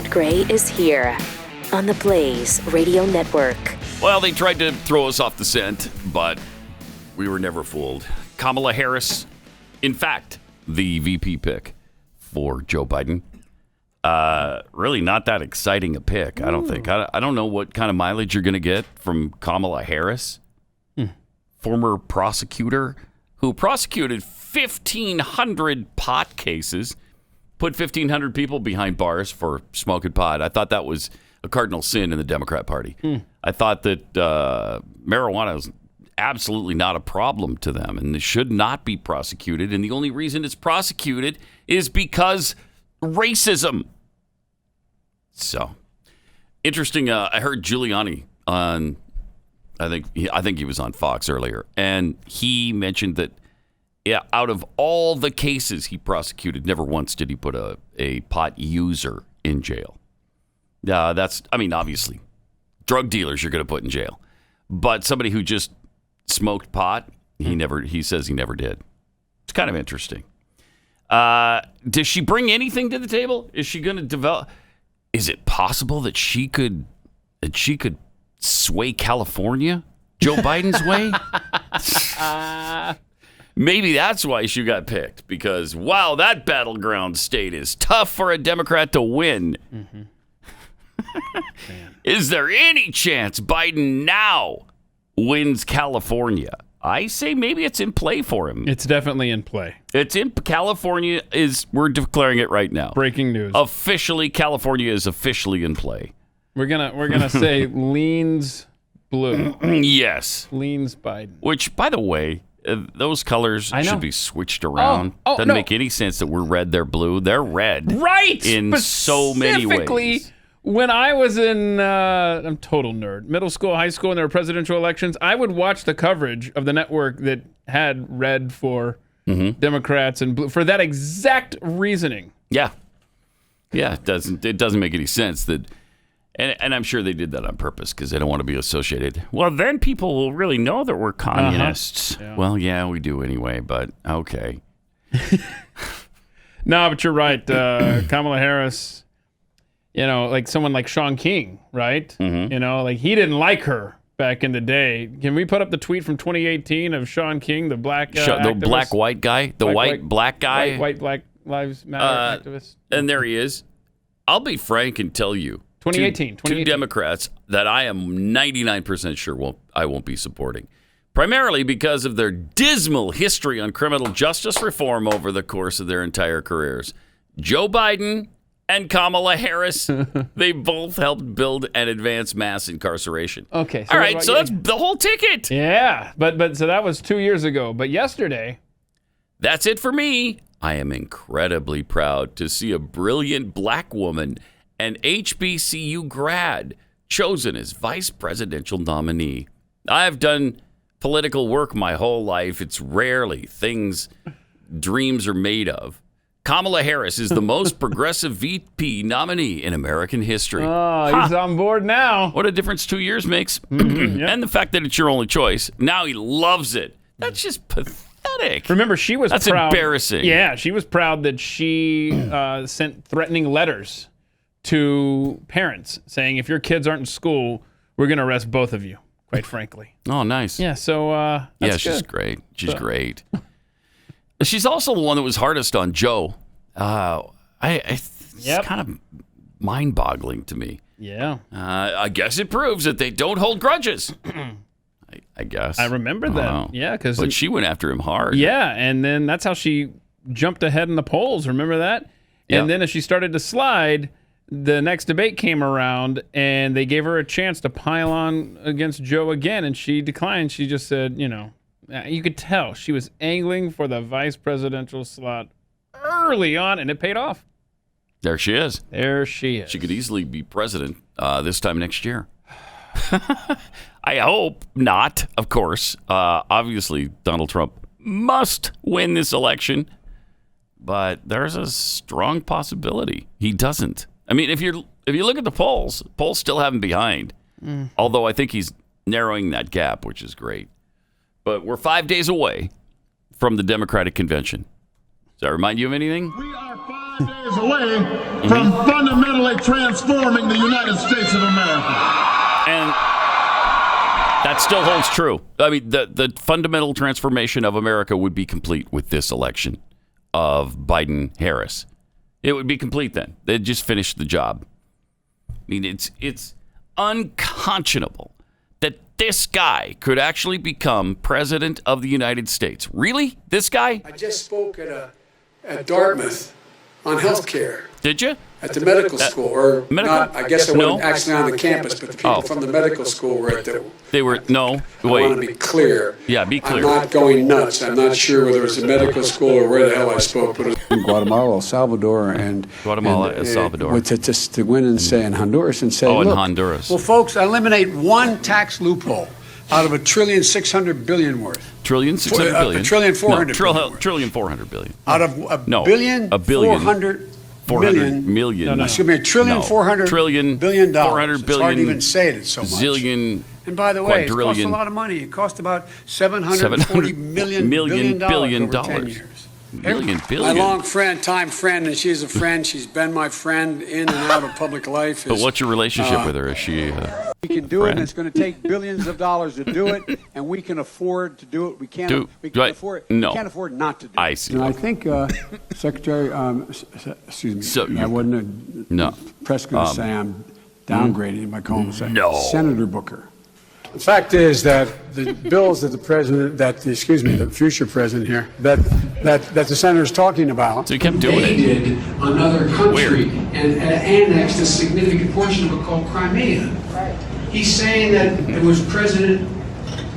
Not Gray is here on the Blaze Radio Network. Well, they tried to throw us off the scent, but we were never fooled. Kamala Harris, in fact, the VP pick for Joe Biden. Really not that exciting a pick, I don't think. I don't know what kind of mileage you're going to get from Kamala Harris, former prosecutor who prosecuted 1,500 pot cases, put 1,500 people behind bars for smoking pot. I thought that was a cardinal sin in the Democrat Party. I thought that marijuana is absolutely not a problem to them, and it should not be prosecuted. And the only reason it's prosecuted is because racism. So interesting. I heard Giuliani on, I think he was on Fox earlier, and he mentioned that out of all the cases he prosecuted, never once did he put a pot user in jail. Obviously, drug dealers you're going to put in jail, but somebody who just smoked pot, he says he never did. It's kind of interesting. Does she bring anything to the table? Is she going to develop? Is it possible that she could sway California Joe Biden's way? Maybe that's why she got picked, because wow, that battleground state is tough for a Democrat to win. Is there any chance Biden now wins California? I say maybe it's in play for him. It's definitely in play. It's in California. We're declaring it right now. Breaking news. Officially, California is officially in play. We're gonna say leans blue. Yes. Leans Biden. Which, by the way, those colors should be switched around. Doesn't make any sense that we're red, they're blue. They're red. Right. In so many ways. When I was in, I'm a total nerd, middle school, high school, and there were presidential elections, I would watch the coverage of the network that had red for Democrats and blue for that exact reasoning. Yeah. Yeah, it doesn't make any sense that, and I'm sure they did that on purpose because they don't want to be associated. Well, then people will really know that we're communists. Yeah. Well, yeah, we do anyway, but okay. No, but you're right. Kamala Harris, like someone like Sean King, right? Like he didn't like her back in the day. Can we put up the tweet from 2018 of Sean King, the black the black-white guy? The white-black guy? White Black Lives Matter activist. And there he is. I'll be frank and tell you, 2018. Two Democrats that I am 99% sure I won't be supporting. Primarily because of their dismal history on criminal justice reform over the course of their entire careers. Joe Biden and Kamala Harris, they both helped build and advance mass incarceration. Okay. So all right, so that's the whole ticket. Yeah, but so that was 2 years ago. But yesterday. That's it for me. I am incredibly proud to see a brilliant black woman, an HBCU grad, chosen as vice presidential nominee. I've done political work my whole life. It's rarely things dreams are made of. Kamala Harris is the most progressive VP nominee in American history. Oh, he's on board now. What a difference 2 years makes. Yep. And the fact that it's your only choice. Now he loves it. That's just pathetic. Remember, she was proud. That's embarrassing. Yeah, she was proud that she sent threatening letters to parents saying, if your kids aren't in school, we're going to arrest both of you, quite frankly. Oh, nice. Yeah, so that's she's great. She's great. She's also the one that was hardest on Joe. It's kind of mind-boggling to me. Yeah. I guess it proves that they don't hold grudges. I guess. I remember that. Yeah, but she went after him hard. Yeah, and then that's how she jumped ahead in the polls. Remember that? Yep. And then as she started to slide, the next debate came around, and they gave her a chance to pile on against Joe again, and she declined. She just said, you could tell she was angling for the vice presidential slot early on, and it paid off. There she is. She could easily be president this time next year. I hope not, of course. Obviously, Donald Trump must win this election, but there's a strong possibility he doesn't. I mean, if you look at the polls still have him behind, although I think he's narrowing that gap, which is great. But we're 5 days away from the Democratic convention. Does that remind you of anything? We are 5 Days away from fundamentally transforming the United States of America. And that still holds true. I mean, the fundamental transformation of America would be complete with this election of Biden-Harris. It would be complete then. They'd just finish the job. I mean, it's unconscionable that this guy could actually become president of the United States. Really? This guy? I just spoke at Dartmouth on health care. Did you? At the medical school, or medical? not, I guess I wasn't No. actually on the campus, but the people from the medical school were at the... They were, no, I wait. want to be clear. Yeah, be clear. I'm not going nuts. I'm not sure whether it was a medical school or where the hell I spoke, but it was in Guatemala, El Salvador, and... El Salvador. To go in and say in Honduras and say, in look, Honduras. well, folks, eliminate one tax loophole out of $1.6 trillion worth. $1.6 billion? $1.4 $1.4 billion. Out of $1 billion, 400 million. Excuse me, $1.4 trillion. $400 It's hard to billion. even say it so much. Zillion. And by the way, it costs a quadrillion. lot of money. It cost about $740 billion over 10 years. Billion. My long friend, time friend, and she's a friend. She's been my friend in and out of public life. But what's your relationship with her? Is she we can do it, friend? and it's going to take billions of dollars to do it, and we can afford to do it. We can't. We can't afford. No. We can't afford not to do it. I see. And I think Secretary, excuse me, So I wasn't press going to say I'm downgrading by calling Senator Booker. The fact is that the bills that the president, the future president here, that the senator's talking about. So he kept doing it. Invaded another country and annexed a significant portion of it called Crimea. Right. He's saying that it was President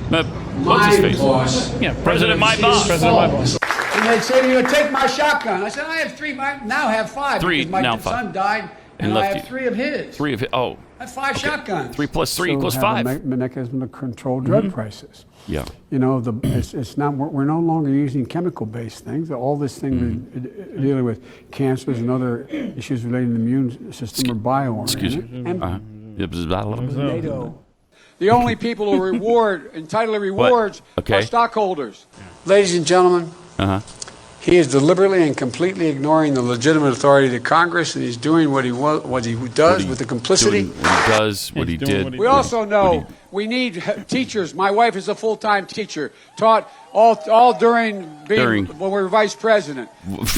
my boss. Yeah, President my boss. President my boss. And they say to you, take my shotgun. I said, I have three. I now have five. Three, because my now son five. died, and I have three of his. Three of it. Oh. I have five shotguns. 3 plus 3 equals 5. A mechanism to control drug prices. Yeah. You know, it's not. We're no longer using chemical-based things. All this thing we're dealing with cancers and other issues relating to the immune system are biooriented. NATO. The only people who entitled to rewards are stockholders. Ladies and gentlemen, he is deliberately and completely ignoring the legitimate authority of the Congress, and he's doing what he does with the complicity. What he did. We also know we need teachers. My wife is a full-time teacher, taught all during when we were vice president.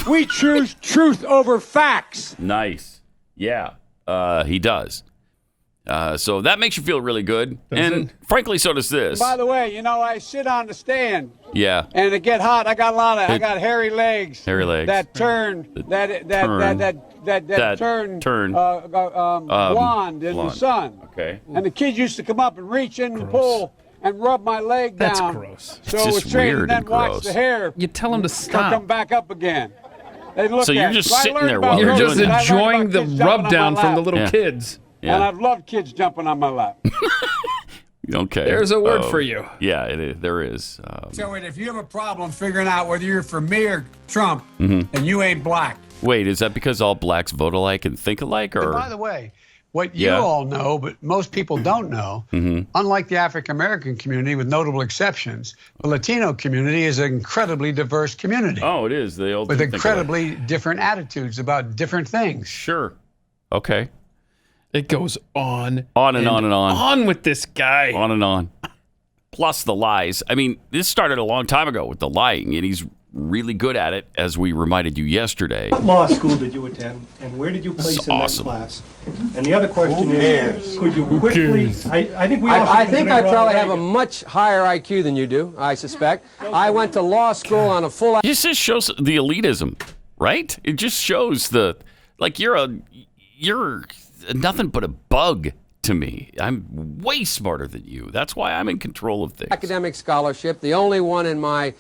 We choose truth over facts. Nice. Yeah, he does. So that makes you feel really good. Frankly, so does this. By the way, you know, I sit on the stand. Yeah. And it get hot. I got hairy legs. Hairy legs. That turn. That turn. Blonde in the sun. Okay. And the kids used to come up and reach in and pull and rub my leg down. That's gross. So it's it was just straight, weird and then and watch gross. the hair. You tell them to stop. Come back up again. They look So at you're it. just So I sitting learned there about while You're they're just doing that. enjoying the kids jumping rub on my down from lap. the little Yeah. kids. Yeah. And I've loved kids jumping on my lap. Okay. There's a word for you. Yeah, there is. So if you have a problem figuring out whether you're for me or Trump, then you ain't black. Wait, is that because all blacks vote alike and think alike, or? And by the way, what you all know, but most people don't know, unlike the African American community, with notable exceptions, the Latino community is an incredibly diverse community. Oh, it is. They all with do think incredibly different attitudes about different things. Sure. Okay. It goes on and on and on. On with this guy. On and on. Plus the lies. I mean, this started a long time ago with the lying, and he's really good at it, as we reminded you yesterday. What law school did you attend, and where did you place in that class? And the other question is, could you quickly... I think I probably have a much higher IQ than you do, I suspect. I went to law school on a full... It just shows the elitism, right? It just shows you're nothing but a bug to me. I'm way smarter than you. That's why I'm in control of things. Academic scholarship, the only one in my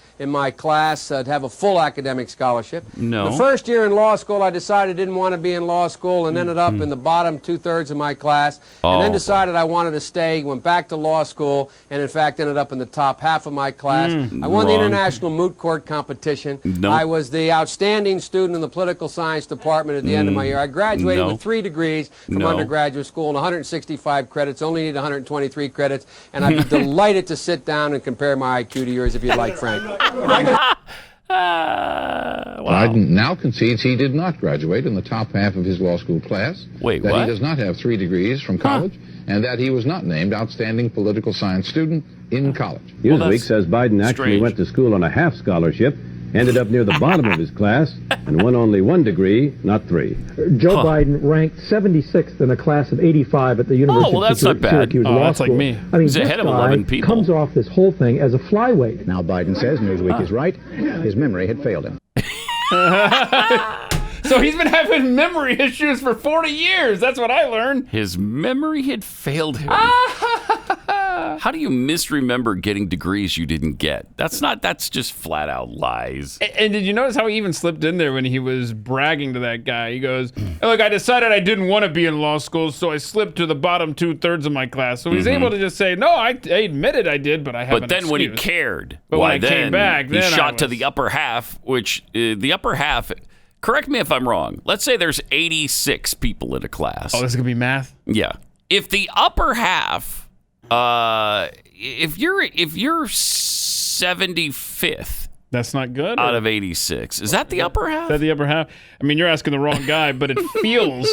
class to have a full academic scholarship. No. The first year in law school, I decided I didn't want to be in law school and ended up in the bottom 2/3 of my class. And then decided I wanted to stay, went back to law school, and in fact ended up in the top half of my class. I won the international moot court competition. Nope. I was the outstanding student in the political science department at the end of my year. I graduated with 3 degrees from undergraduate school and 165 credits, only need 123 credits, and I'd be delighted to sit down and compare my IQ to yours if you'd like, Frank. Biden now concedes he did not graduate in the top half of his law school class. Wait, that what? he does not have 3 degrees from college, and that he was not named outstanding political science student in college. Newsweek says Biden actually went to school on a half scholarship, ended up near the bottom of his class, and won only 1 degree, not 3. Joe Biden ranked 76th in a class of 85 at the University of Syracuse Law School. Like me. I mean, He's ahead of 11 people. Comes off this whole thing as a flyweight. Now Biden says Newsweek is right. His memory had failed him. So he's been having memory issues for 40 years. That's what I learned. His memory had failed him. How do you misremember getting degrees you didn't get? That's just flat out lies. And did you notice how he even slipped in there when he was bragging to that guy? He goes, look, I decided I didn't want to be in law school, so I slipped to the bottom 2/3 of my class. So he's able to just say, no, I admitted I did, but I haven't. But then when he cared, but why when I then came back, he then shot to the upper half, which the upper half, correct me if I'm wrong, let's say there's 86 people in a class. Oh, this is going to be math? Yeah. If the upper half, if you're 75th, that's not good. Out of 86, is that the upper half? Is that the upper half? I mean, you're asking the wrong guy, but it feels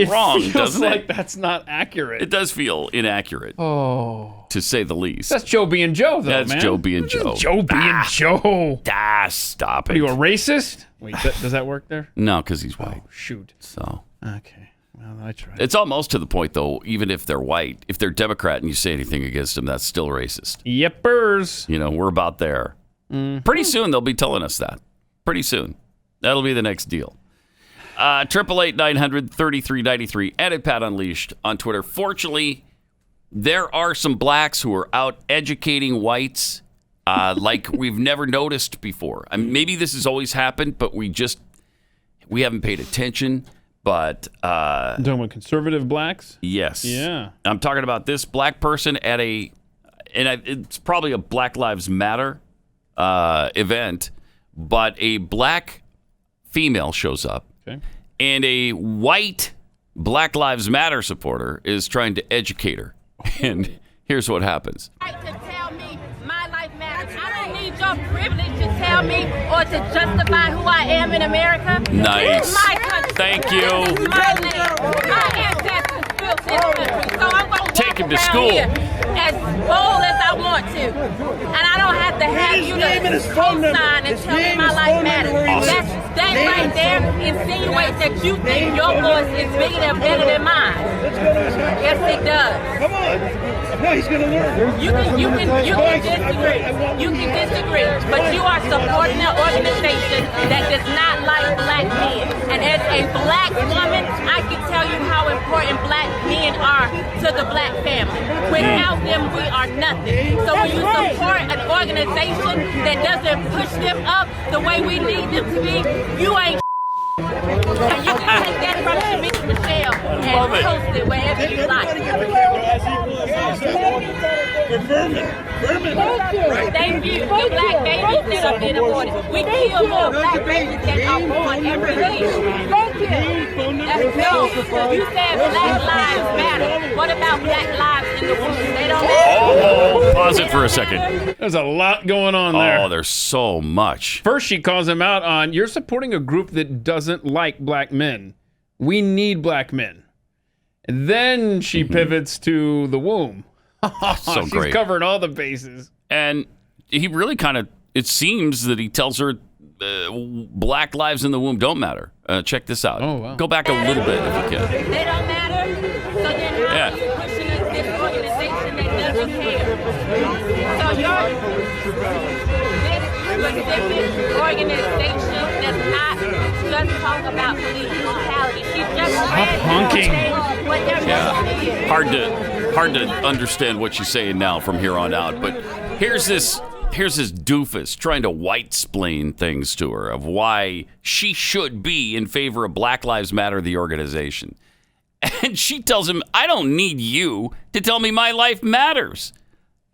wrong, feels doesn't like it? That's not accurate. It does feel inaccurate. Oh, to say the least. That's Joe being Joe, though. That's man. Joe being Joe. Joe being Joe. Stop it. Are you a racist? Wait, does that work there? No, because he's white. Oh, shoot. So. Okay. Well, I tried. It's almost to the point, though, even if they're white, if they're Democrat and you say anything against them, that's still racist. Yepers. You know, we're about there. Mm-hmm. Pretty soon, they'll be telling us that. Pretty soon. That'll be the next deal. 888-900-3393 and at Pat Unleashed on Twitter. Fortunately, there are some blacks who are out educating whites like we've never noticed before. I mean, maybe this has always happened, but we haven't paid attention. But I'm talking about conservative blacks? Yes. Yeah. I'm talking about this black person at it's probably a Black Lives Matter event, but a black female shows up, and a white Black Lives Matter supporter is trying to educate her. And here's what happens. To tell me my life matters. I don't need your privilege to tell me or to justify who I am in America. Nice. This is my country. Thank you. This is my land. My ancestors built this country. So I'm going to take him to school as bold as I want to. And I don't have to have you to co-sign and tell me my life matters. Awesome. That right there insinuates that you think your voice is bigger and better than mine. Yes, it does. Come on. No, he's going to learn. You can disagree. You can disagree. But you are supporting an organization that does not like black men. And as a black woman, I can tell you how important black men are to the black family. Without them, we are nothing. So when you support an organization that doesn't push them up the way we need them to be, you ain't. And you can take that from Shamish Michelle and post it wherever you like. Thank you. The black babies that are being aborted. We kill more black babies that are born every year. Thank you. You said Black Lives Matter. What about Black lives in the womb? They don't matter. Pause it for a second. There's a lot going on there. Oh, there's so much. First, she calls him out on, you're supporting a group that doesn't like black men. We need black men. And then she pivots to the womb. So She's great. covered all the bases. And he really kind of, it seems that he tells her black lives in the womb don't matter. Check this out. Oh, wow. Go back a little bit if you can. They don't matter. So then how are you pushing this organization that doesn't care? So this specific organization does not just talk about police brutality. She just honking. What their mission is. Hard to understand what she's saying now from here on out. But here's this doofus trying to white-splain things to her of why she should be in favor of Black Lives Matter, the organization. And she tells him, I don't need you to tell me my life matters.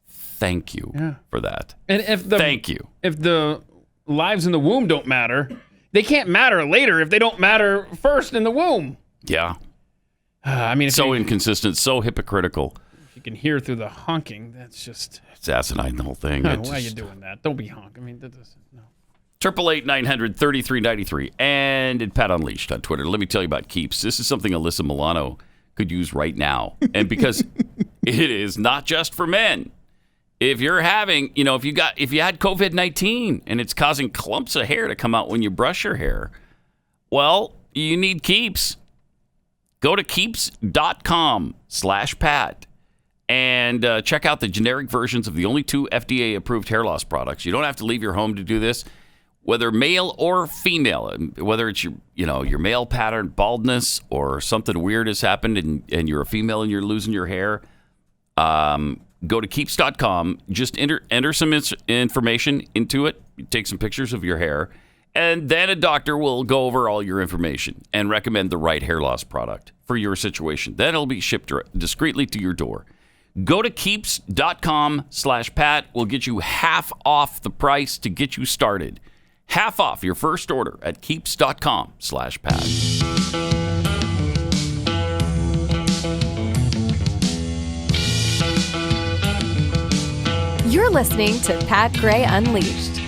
Thank you for that. And thank you. If the lives in the womb don't matter, they can't matter later if they don't matter first in the womb. Yeah. I mean, so inconsistent, so hypocritical. If you can hear through the honking, that's just... It's asinine, the whole thing. Why are you doing that? Don't be honk. I mean, that doesn't... No. 888-900-3393 and at Pat Unleashed on Twitter. Let me tell you about Keeps. This is something Alyssa Milano could use right now. And because it is not just for men. If you're having, if you had COVID-19 and it's causing clumps of hair to come out when you brush your hair, well, you need Keeps. Go to keeps.com/Pat and check out the generic versions of the only 2 FDA-approved hair loss products. You don't have to leave your home to do this. Whether male or female, whether it's your male pattern baldness or something weird has happened and you're a female and you're losing your hair, go to keeps.com. Just enter some information into it. Take some pictures of your hair, and then a doctor will go over all your information and recommend the right hair loss product for your situation. Then it'll be shipped discreetly to your door. Go to keeps.com/Pat. We'll get you half off the price to get you started. Half off your first order at keeps.com/Pat. You're listening to Pat Gray Unleashed.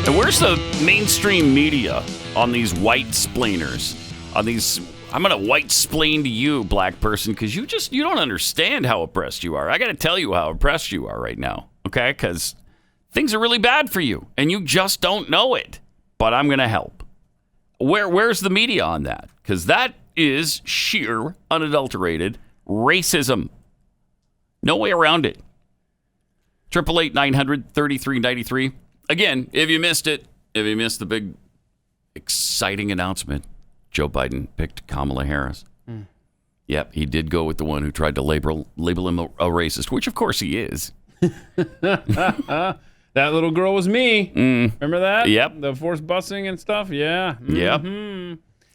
And where's the mainstream media on these white splainers? On these, I'm going to white splain to you, black person, because you don't understand how oppressed you are. I got to tell you how oppressed you are right now, okay? Because things are really bad for you, and you just don't know it. But I'm going to help. Where's the media on that? Because that is sheer, unadulterated racism. No way around it. 888-900-3393. Again, if you missed it, if you missed the big, exciting announcement, Joe Biden picked Kamala Harris. Yep, he did go with the one who tried to label him a racist, which of course he is. That little girl was me. Remember that? Yep. The forced busing and stuff? Yeah. Yep.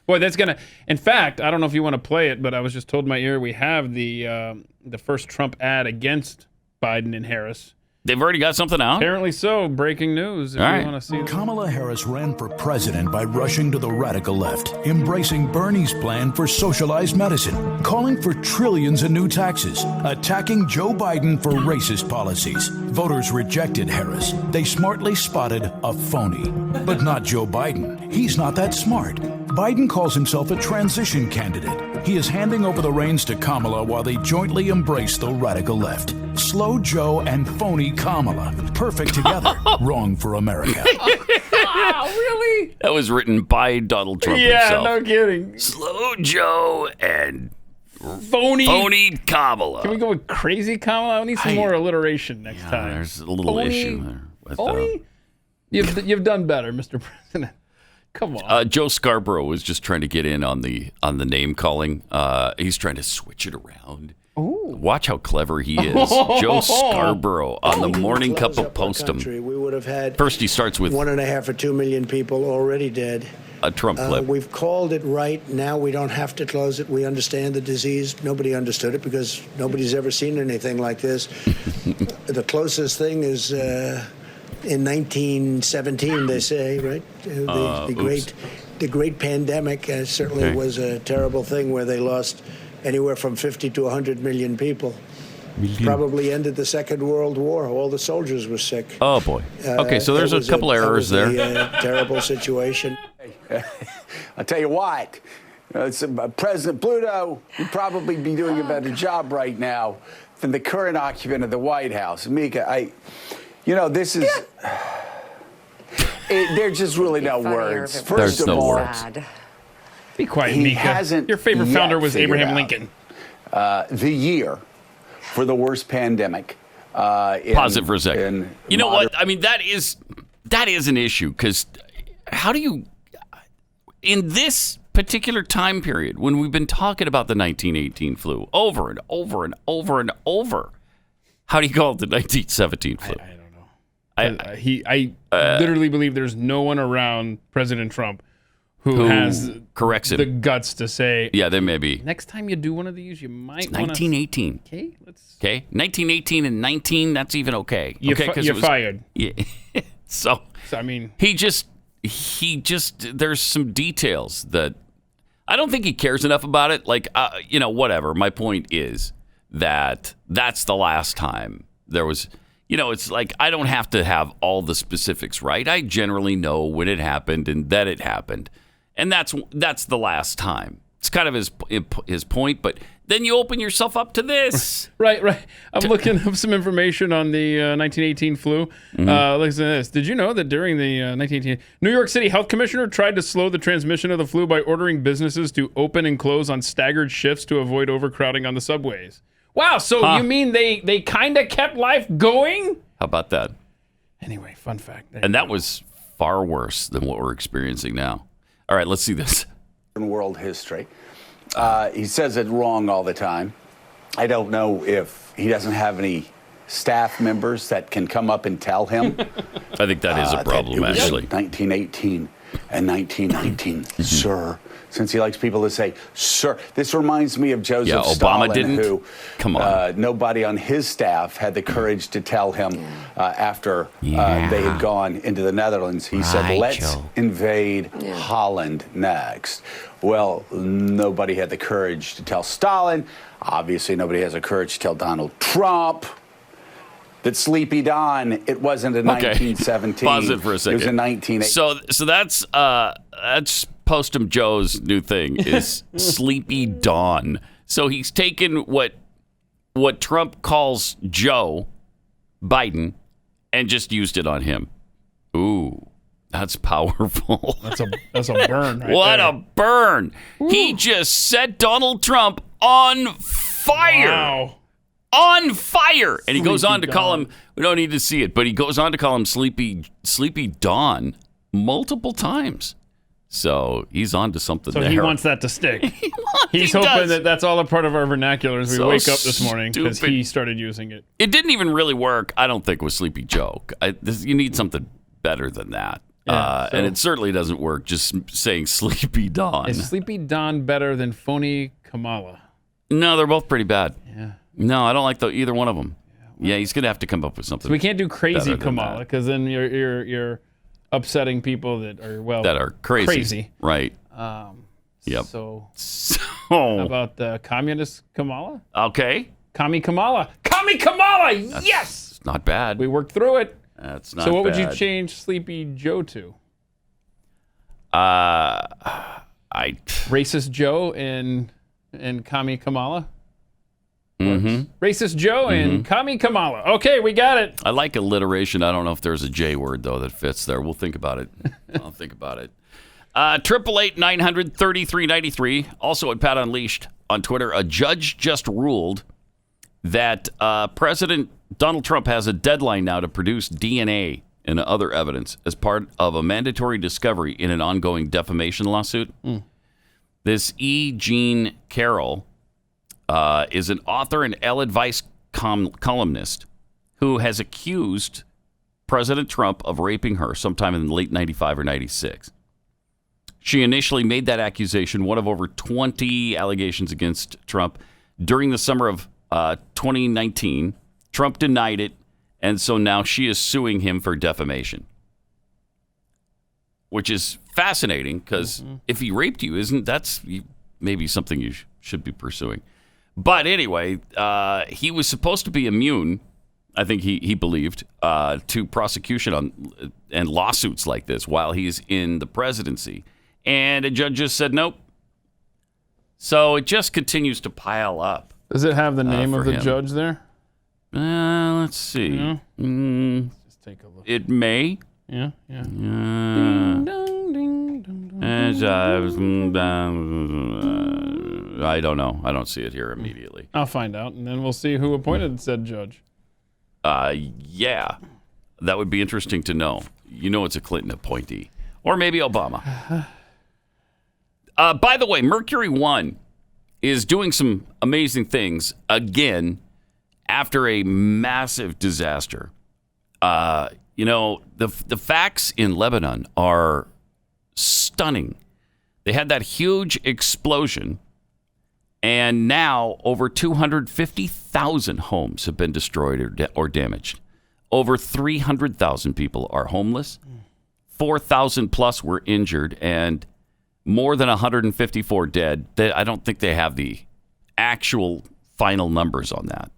Boy, that's going to... In fact, I don't know if you want to play it, but I was just told in my ear we have the first Trump ad against Biden and Harris. They've already got something out? Apparently so. Breaking news. If you want to see Kamala Harris ran for president by rushing to the radical left, embracing Bernie's plan for socialized medicine, calling for trillions in new taxes, attacking Joe Biden for racist policies. Voters rejected Harris. They smartly spotted a phony. But not Joe Biden. He's not that smart. Biden calls himself a transition candidate. He is handing over the reins to Kamala while they jointly embrace the radical left. Slow Joe and phony Kamala. Perfect together. Wrong for America. Really? That was written by Donald Trump Yeah, himself. no kidding. Slow Joe and phony Kamala. Can we go with crazy Kamala? I need some more alliteration next time. There's a little issue there. Phony? You've done better, Mr. President. Come on. Joe Scarborough was just trying to get in on the name calling. He's trying to switch it around. Ooh. Watch how clever he is. Joe Scarborough on the Morning Cup of Postum. We would have had First, he starts with 1.5 or 2 million people already dead. A Trump clip. We've called it right. Now we don't have to close it. We understand the disease. Nobody understood it because nobody's ever seen anything like this. The closest thing is in 1917, they say, right? The great pandemic certainly was a terrible thing where they lost anywhere from 50 to 100 million people. Probably ended the Second World War. All the soldiers were sick. Oh, boy. Okay, so there's a couple errors there. Terrible situation. I'll tell you what. President Pluto would probably be doing a better job right now than the current occupant of the White House. Mika, this is... there's just really no words. First of all... Be quiet, Mika. Your favorite founder was Abraham Lincoln. The year for the worst pandemic. Pause it for a second. You know what? I mean, that is an issue because how do you, in this particular time period, when we've been talking about the 1918 flu over and over and over and over, how do you call it the 1917 flu? I don't know. I literally believe there's no one around President Trump who has corrects the guts to say, yeah, there may be. Next time you do one of these, you might want to... 1918. Okay, 1918 and 19, that's even okay. You're was, fired. Yeah. so, I mean... He just, there's some details that, I don't think he cares enough about it. Like, whatever. My point is that that's the last time there was... it's like I don't have to have all the specifics, right? I generally know when it happened and that it happened. And that's the last time. It's kind of his point, but then you open yourself up to this. Right. I'm looking up some information on the 1918 flu. Listen to this. Did you know that during the 1918, New York City Health Commissioner tried to slow the transmission of the flu by ordering businesses to open and close on staggered shifts to avoid overcrowding on the subways? Wow, so you mean they kind of kept life going? How about that? Anyway, fun fact. And that was far worse than what we're experiencing now. All right, let's see this. In world history. He says it wrong all the time. I don't know if he doesn't have any staff members that can come up and tell him. I think that is a problem, actually. 1918 and 1919, sir. Since he likes people to say, sir. This reminds me of Joseph Stalin, Obama didn't. who Come on. nobody on his staff had the courage to tell him after they had gone into the Netherlands. He said, let's invade Holland next. Well, nobody had the courage to tell Stalin. Obviously, nobody has the courage to tell Donald Trump that Sleepy Don, it wasn't in 1917. Pause it for a second. It was in 1980. So that's Postum Joe's new thing is Sleepy Dawn. So he's taken what Trump calls Joe Biden and just used it on him. Ooh, that's powerful. That's a burn. What a burn! Ooh. He just set Donald Trump on fire. Wow. On fire, and he goes on to call him. We don't need to see it, but he goes on to call him Sleepy Dawn multiple times. So he's on to something. So he wants that to stick. He's hoping that that's all a part of our vernacular as we wake up this morning because he started using it. It didn't even really work, I don't think, with Sleepy Joe. You need something better than that. And it certainly doesn't work just saying Sleepy Dawn. Is Sleepy Dawn better than Phony Kamala? No, they're both pretty bad. Yeah. No, I don't like either one of them. Yeah, he's going to have to come up with something. So we can't do Crazy Kamala because then you're upsetting people that are crazy. Right. Yep. So how about Communist Kamala? Okay. Commie Kamala. Commie Kamala! Yes! It's not bad. We worked through it. That's not So what bad. would you change Sleepy Joe to? Racist Joe and Commie Kamala? Racist Joe and Commie Kamala. Okay, we got it. I like alliteration. I don't know if there's a J word, though, that fits there. We'll think about it. I'll think about it. 888-900-3393. Also at Pat Unleashed on Twitter. A judge just ruled that President Donald Trump has a deadline now to produce DNA and other evidence as part of a mandatory discovery in an ongoing defamation lawsuit. This E. Jean Carroll is an author and Elle Advice columnist who has accused President Trump of raping her sometime in the late 95 or 96. She initially made that accusation, one of over 20 allegations against Trump, during the summer of 2019. Trump denied it, and so now she is suing him for defamation, which is fascinating because if he raped you, that's maybe something you should be pursuing. But anyway, he was supposed to be immune, I think he believed, to prosecution and lawsuits like this while he's in the presidency. And a judge just said nope. So it just continues to pile up. Does it have the name of the judge there? Let's see. No? Just take a look. It may. Yeah. Ding, dong, ding, dong, I don't know. I don't see it here immediately. I'll find out, and then we'll see who appointed said judge. Yeah. That would be interesting to know. You know it's a Clinton appointee. Or maybe Obama. By the way, Mercury One is doing some amazing things again after a massive disaster. The facts in Lebanon are stunning. They had that huge explosion, and now over 250,000 homes have been destroyed or damaged. Over 300,000 people are homeless. 4,000 plus were injured, and more than 154 dead. I don't think they have the actual final numbers on that.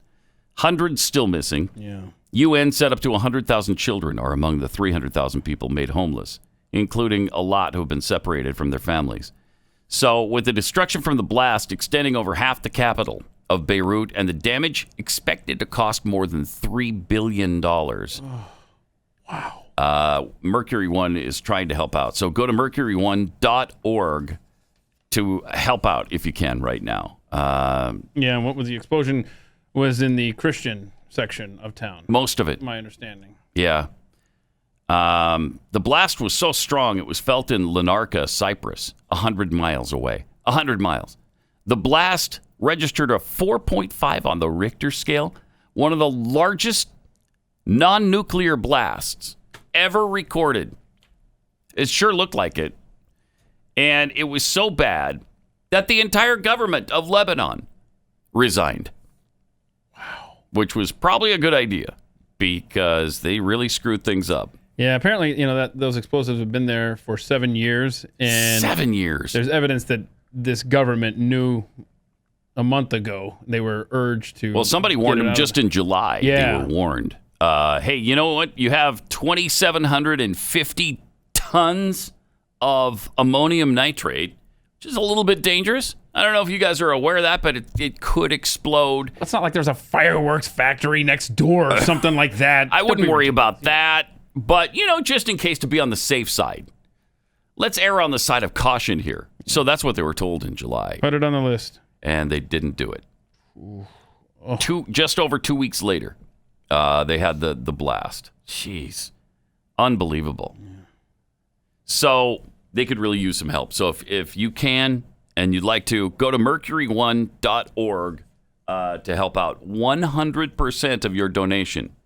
Hundreds still missing. Yeah. UN said up to 100,000 children are among the 300,000 people made homeless, including a lot who have been separated from their families. So with the destruction from the blast extending over half the capital of Beirut and the damage expected to cost more than $3 billion. Wow. Mercury One is trying to help out. So go to mercuryone.org to help out if you can right now. Yeah, and what was the explosion was in the Christian section of town. Most of it. My understanding. Yeah. The blast was so strong it was felt in Larnaca, Cyprus, 100 miles away. 100 miles. The blast registered a 4.5 on the Richter scale, one of the largest non-nuclear blasts ever recorded. It sure looked like it. And it was so bad that the entire government of Lebanon resigned. Wow. Which was probably a good idea because they really screwed things up. Yeah, apparently, that those explosives have been there for 7 years. And 7 years. There's evidence that this government knew a month ago. They were urged to. Well, somebody warned them just in July. Yeah. They were warned. Hey, you know what? You have 2,750 tons of ammonium nitrate, which is a little bit dangerous. I don't know if you guys are aware of that, but it could explode. It's not like there's a fireworks factory next door or something like that. I wouldn't worry about that. But, just in case, to be on the safe side. Let's err on the side of caution here. So that's what they were told in July. Put it on the list. And they didn't do it. Just over 2 weeks later, they had the blast. Jeez. Unbelievable. Yeah. So they could really use some help. So if you can and you'd like to, go to mercuryone.org to help out. 100% of your donation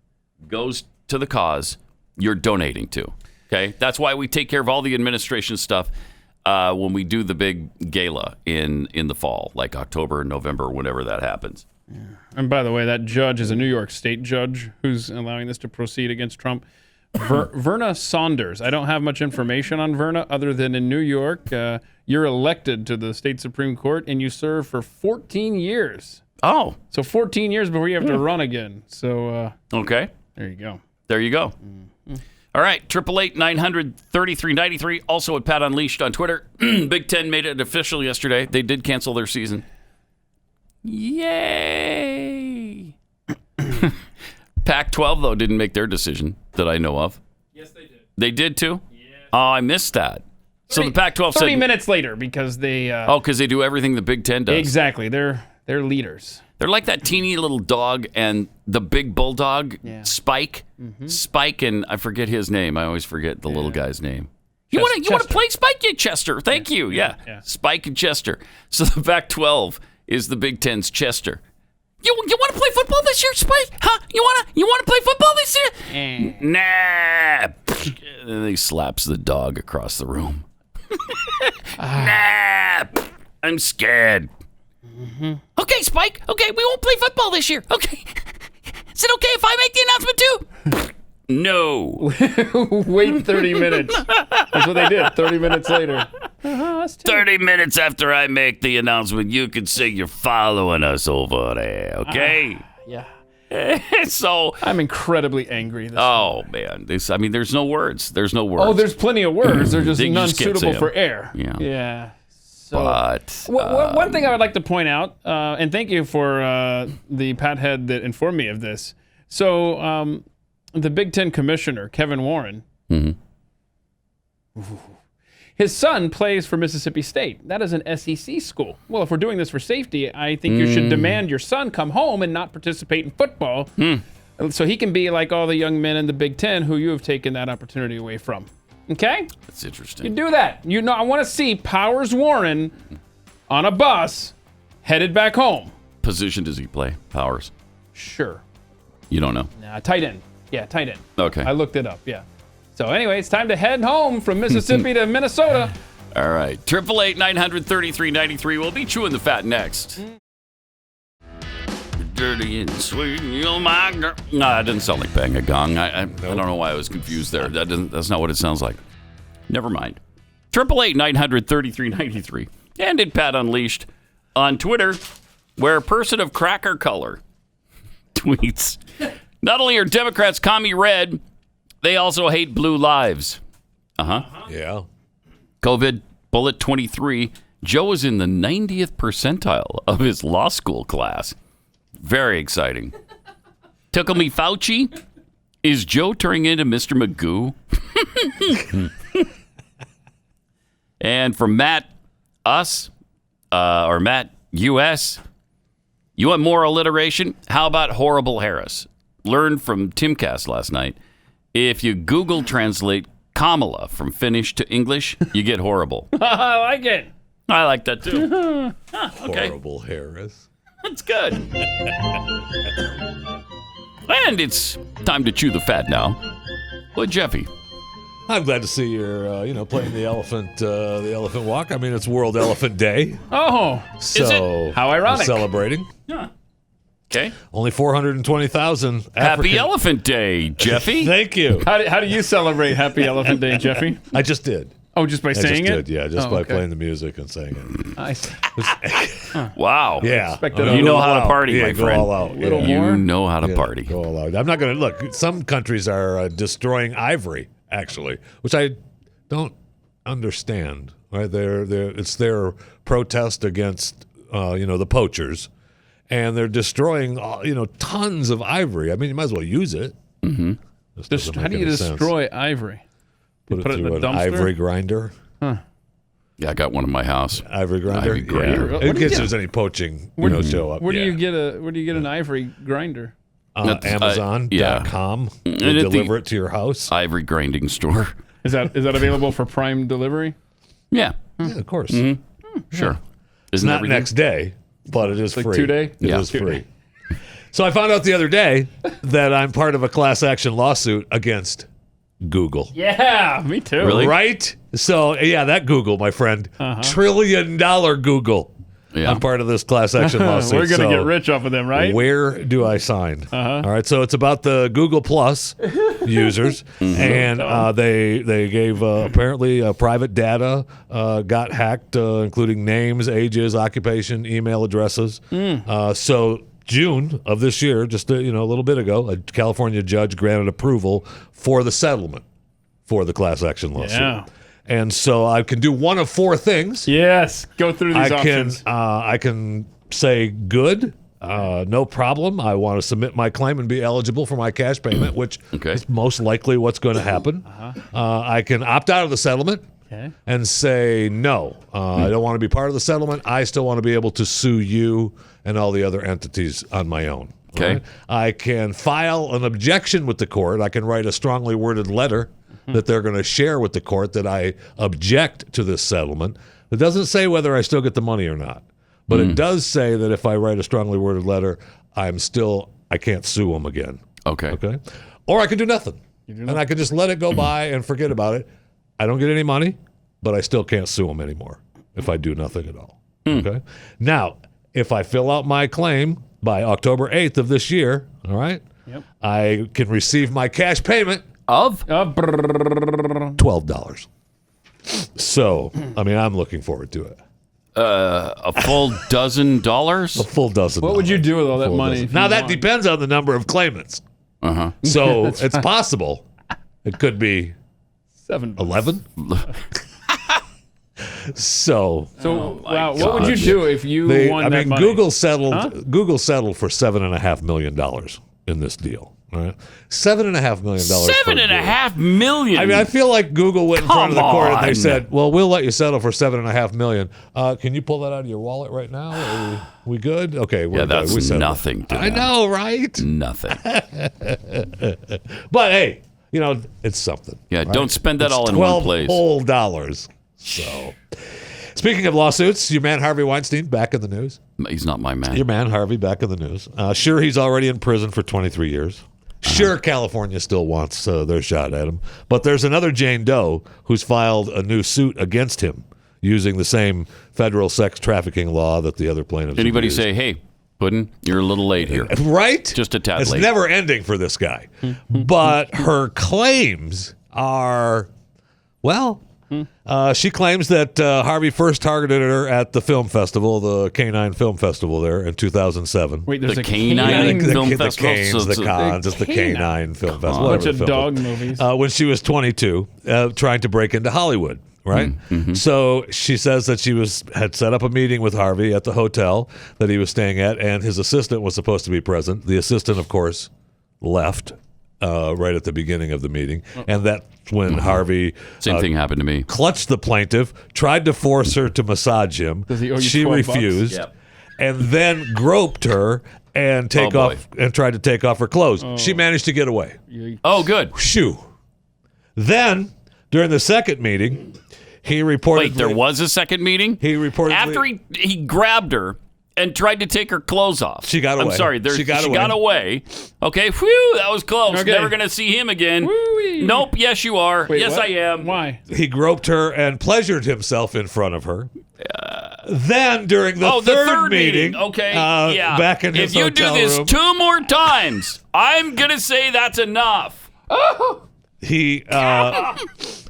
goes to the cause you're donating to. Okay? That's why we take care of all the administration stuff when we do the big gala in the fall, like October, November, whenever that happens. Yeah. And by the way, that judge is a New York State judge who's allowing this to proceed against Trump. Verna Saunders. I don't have much information on Verna other than in New York, you're elected to the state Supreme Court and you serve for 14 years. Oh. So 14 years before you have to run again. So okay. There you go. There you go. Mm-hmm. All right, 888-900-3393. Also at Pat Unleashed on Twitter. Big Ten made it official yesterday. They did cancel their season. Yay! Pac-12, though, didn't make their decision that I know of. Yes, they did. They did, too? Yes. Oh, I missed that. So the Pac-12 said... 30 minutes later, because they... because they do everything the Big Ten does. Exactly. They're leaders. They're like that teeny little dog and the big bulldog, Spike. Mm-hmm. Spike, and I forget his name. I always forget the little guy's name. You want to play Spike? Yeah, Chester. Thank you. Yeah. Spike and Chester. So the Pac-12 is the Big Ten's Chester. You want to play football this year, Spike? Huh? You want to play football this year? Nah. And then he slaps the dog across the room. Nah. I'm scared. Mm-hmm. Okay, Spike. Okay, we won't play football this year. Okay. Is it okay if I make the announcement too? No. Wait 30 minutes. That's what they did. 30 minutes later. 30 minutes after I make the announcement, you can say you're following us over there, okay? Yeah. So I'm incredibly angry. Man, there's no words. There's no words. Oh, there's plenty of words. They're just none suitable for air. Yeah. So, but one thing I would like to point out, and thank you for the Pat head that informed me of this. So the Big Ten commissioner, Kevin Warren, his son plays for Mississippi State. That is an SEC school. Well, if we're doing this for safety, I think you should demand your son come home and not participate in football so he can be like all the young men in the Big Ten who you have taken that opportunity away from. Okay? That's interesting. You do that. I want to see Powers Warren on a bus headed back home. Position does he play, Powers? Sure. You don't know? Nah, tight end. Yeah, tight end. Okay. I looked it up, yeah. So anyway, it's time to head home from Mississippi to Minnesota. All right. 888-900-3393. We'll be chewing the fat next. Dirty and sweet, you're my girl. No, it didn't sound like bang a gong. I don't know why I was confused there. That's not what it sounds like. Never mind. 888-900-3393. And at Pat Unleashed on Twitter, where a person of cracker color tweets. Not only are Democrats commie red, they also hate blue lives. Yeah. COVID bullet 23. Joe is in the 90th percentile of his law school class. Very exciting. Tickle me Fauci. Is Joe turning into Mr. Magoo? And from Matt US, you want more alliteration? How about horrible Harris? Learned from Timcast last night. If you Google translate Kamala from Finnish to English, you get horrible. I like it. I like that too. Okay. Horrible Harris. That's good. And it's time to chew the fat now with Jeffy. I'm glad to see you're, playing the elephant walk. I mean, it's World Elephant Day. Oh, so is it? How ironic. We're celebrating. Yeah. Okay. Only 420,000. Happy Elephant Day, Jeffy. Thank you. How do you celebrate Happy Elephant Day, Jeffy? I just did. Oh, just by saying it? Yeah, just by playing the music and saying it. I see. Wow. Yeah. You know how to party, my friend. Go all out. You know how to party. Go all out. I'm not going to look. Some countries are destroying ivory, actually, which I don't understand. Right? It's their protest against the poachers, and they're destroying tons of ivory. I mean, you might as well use it. Mm-hmm. How do you destroy ivory? Put it through an ivory grinder. Huh. Yeah, I got one in my house. Ivory grinder. Yeah. In case there's any poaching, show up. Where do you get an ivory grinder? Amazon.com. They deliver it to your house. Ivory grinding store. Is that available for Prime delivery? Yeah. Yeah, of course. Mm-hmm. Sure. It's not next day, but it is free. 2 day? It is free. So I found out the other day that I'm part of a class action lawsuit against Google. Yeah, me too. Really? Right? So, yeah, that Google, my friend. $1 trillion Google. Yeah. I'm part of this class action lawsuit. We're going to get rich off of them, right? Where do I sign? All right, so it's about the Google Plus users. And they gave, apparently, private data got hacked, including names, ages, occupation, email addresses. So June of this year, just a little bit ago, a California judge granted approval for the settlement for the class action lawsuit. Yeah. And so I can do one of four things. Yes, go through these options. I can say good, no problem. I want to submit my claim and be eligible for my cash payment, which is most likely what's going to happen. I can opt out of the settlement. And say, no, I don't want to be part of the settlement. I still want to be able to sue you and all the other entities on my own. Okay. Right? I can file an objection with the court. I can write a strongly worded letter that they're going to share with the court that I object to this settlement. It doesn't say whether I still get the money or not. But it does say that if I write a strongly worded letter, I can't sue them again. Okay. Or I can do nothing. And I can just let it go by and forget about it. I don't get any money, but I still can't sue them anymore if I do nothing at all. Okay. Now, if I fill out my claim by October 8th of this year, all right, I can receive my cash payment of $12. So, I mean, I'm looking forward to it. A full dozen dollars? A full dozen. What would you do with all that money? Now, that depends on the number of claimants. So, it's possible. It could be 11. So wow, what would you do if you won that money? Google settled. Google settled for $7.5 million in this deal. All right, $7.5 million. $7.5 million. I mean, I feel like Google went in front of the court and they said, "Well, we'll let you settle for $7.5 million. Can you pull that out of your wallet right now? Are we good? Okay, we're that's good. nothing to them. I know, right? Nothing. But hey, it's something. Yeah, right? don't spend that all in one place. $12 whole dollars. So, speaking of lawsuits, your man Harvey Weinstein back in the news. He's not my man. Your man Harvey back in the news. Sure, he's already in prison for 23 years. Sure, California still wants their shot at him. But there's another Jane Doe who's filed a new suit against him using the same federal sex trafficking law that the other plaintiffs Anybody used. say, hey, Puddin', you're a little late here. Right? Just a tad it's late. It's never ending for this guy. But her claims are, well, She claims that Harvey first targeted her at the film festival, the Canine Film Festival there in 2007. Wait, there's The a Canine Film the Festival? canes, So the it's cons, it's the Canine Film Festival. bunch whatever of the film dog is. movies. When she was 22, trying to break into Hollywood. Right, so she says that she had set up a meeting with Harvey at the hotel that he was staying at, and his assistant was supposed to be present. The assistant, of course, left right at the beginning of the meeting, and that's when Harvey Same thing happened to me. clutched the plaintiff, tried to force her to massage him. Does he owe you She $12? refused, Yep. and then groped her and tried to take off her clothes. She managed to get away. Oh, good. Shoo. Then during the second meeting, he reportedly... Wait, there was a second meeting? He reportedly... After he grabbed her and tried to take her clothes off. She got away. I'm sorry. She got away. Okay, whew, that was close. Okay. Never going to see him again. Woo-wee. Nope, yes, you are. Wait, yes, what? I am. Why? He groped her and pleasured himself in front of her. Then during the third meeting, okay, yeah. back in his if you do hotel this room, 2 more times, I'm going to say that's enough. he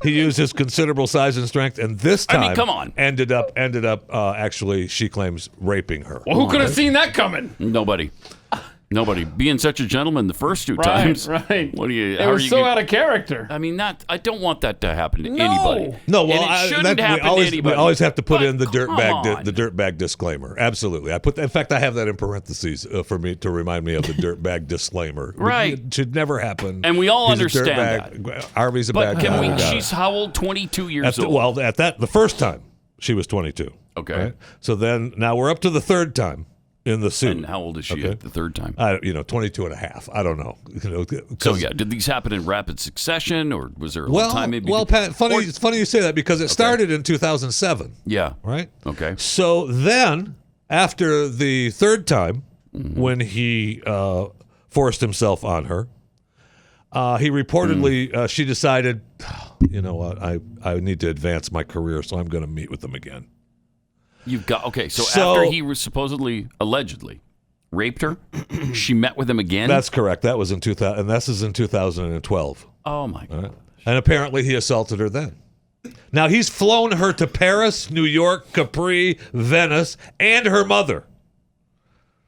used his considerable size and strength, and this time, come on. ended up actually, she claims, raping her. Well, who could have seen that coming? Nobody. Being such a gentleman the first 2 times. Right. What do you? It was so out of character. I mean, I don't want that to happen to anybody. No, well, And it shouldn't happen to anybody. we always have to put in the come on. dirtbag disclaimer. Absolutely, in fact, I have that in parentheses for me to remind me of the dirtbag disclaimer. Right. It should never happen. And we all He's a understand dirtbag. Harvey's a bad guy. She's how old? 22 years old. Well, the first time she was 22. Okay. Right? So then now we're up to the third time in the suit. And how old is she at the third time? 22 and a half. I don't know. So did these happen in rapid succession, or was there a little time maybe? Well, Pat, it's funny you say that because it started in 2007. Yeah. Right? Okay. So then, after the third time, when he forced himself on her, he reportedly, she decided, you know what, I need to advance my career, so I'm going to meet with him again. So after he was allegedly raped her, she met with him again? That's correct. That was in 2000, and this is in 2012. Oh, my God. Right? And apparently he assaulted her then. Now, he's flown her to Paris, New York, Capri, Venice, and her mother.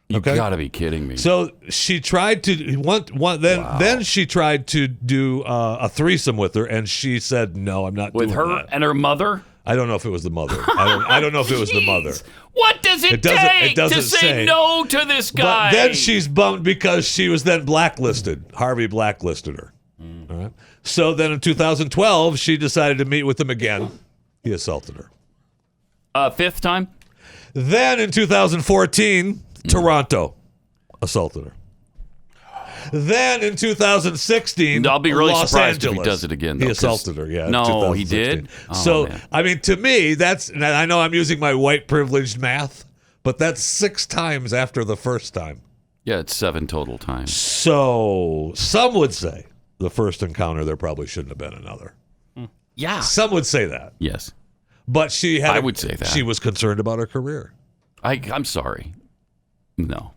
You got to be kidding me. So she tried to then she tried to do a threesome with her, and she said, no, I'm not doing that. With her and her mother? I don't know if it was the mother. I don't know if it was the mother. What does it take to say no to this guy? But then she's bummed because she was then blacklisted. Harvey blacklisted her. All right. So then in 2012, she decided to meet with him again. He assaulted her. Fifth time? Then in 2014, Toronto assaulted her. Then in 2016, I'll be really Los surprised Angeles, if he does it again. He assaulted her, yeah. No, he did? Oh, so, man. I mean, to me, and I know I'm using my white privileged math, but that's 6 times after the first time. Yeah, it's 7 total times. So some would say the first encounter, there probably shouldn't have been another. Yeah. Some would say that. Yes. But I would say that. She was concerned about her career. I'm sorry. No.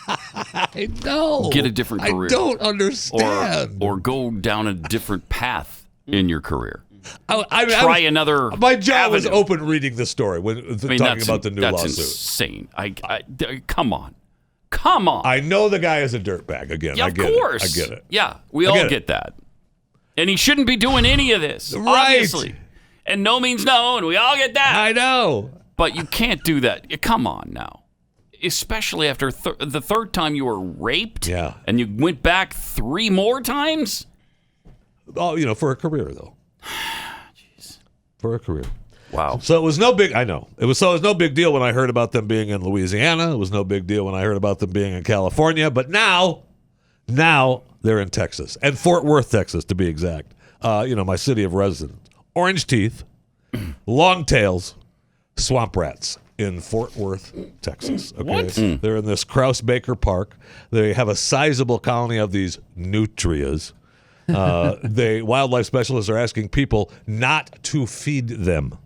I know. Get a different career. I don't understand. Or go down a different path in your career. Try another. My jaw was avenue. open reading the story when talking about the new that's lawsuit. Insane. Come on. I know the guy is a dirtbag again. Yeah, I get of course. it. I get it. Yeah, we all get that. And he shouldn't be doing any of this, right. obviously. And no means no, and we all get that. I know. But you can't do that. Come on now. Especially after the third time you were raped, and you went back 3 more times. Oh, for a career though. Jeez, for a career. Wow. So it was no big. I know it was. So it was no big deal when I heard about them being in Louisiana. It was no big deal when I heard about them being in California. But now they're in Texas, and Fort Worth, Texas, to be exact. My city of residence. Orange teeth, long tails, swamp rats. In Fort Worth, Texas. Okay? What? They're in this Krause Baker Park. They have a sizable colony of these nutrias. Wildlife specialists are asking people not to feed them.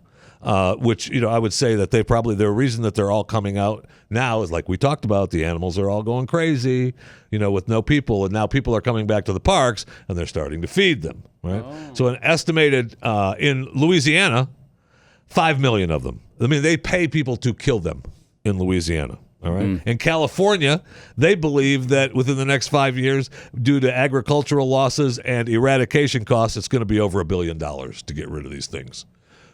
which, I would say that the reason that they're all coming out now is like we talked about, the animals are all going crazy, with no people. And now people are coming back to the parks and they're starting to feed them. Right. Oh. So an estimated in Louisiana, 5 million of them. I mean, they pay people to kill them in Louisiana. All right. In California, they believe that within the next 5 years, due to agricultural losses and eradication costs, it's going to be over $1 billion to get rid of these things.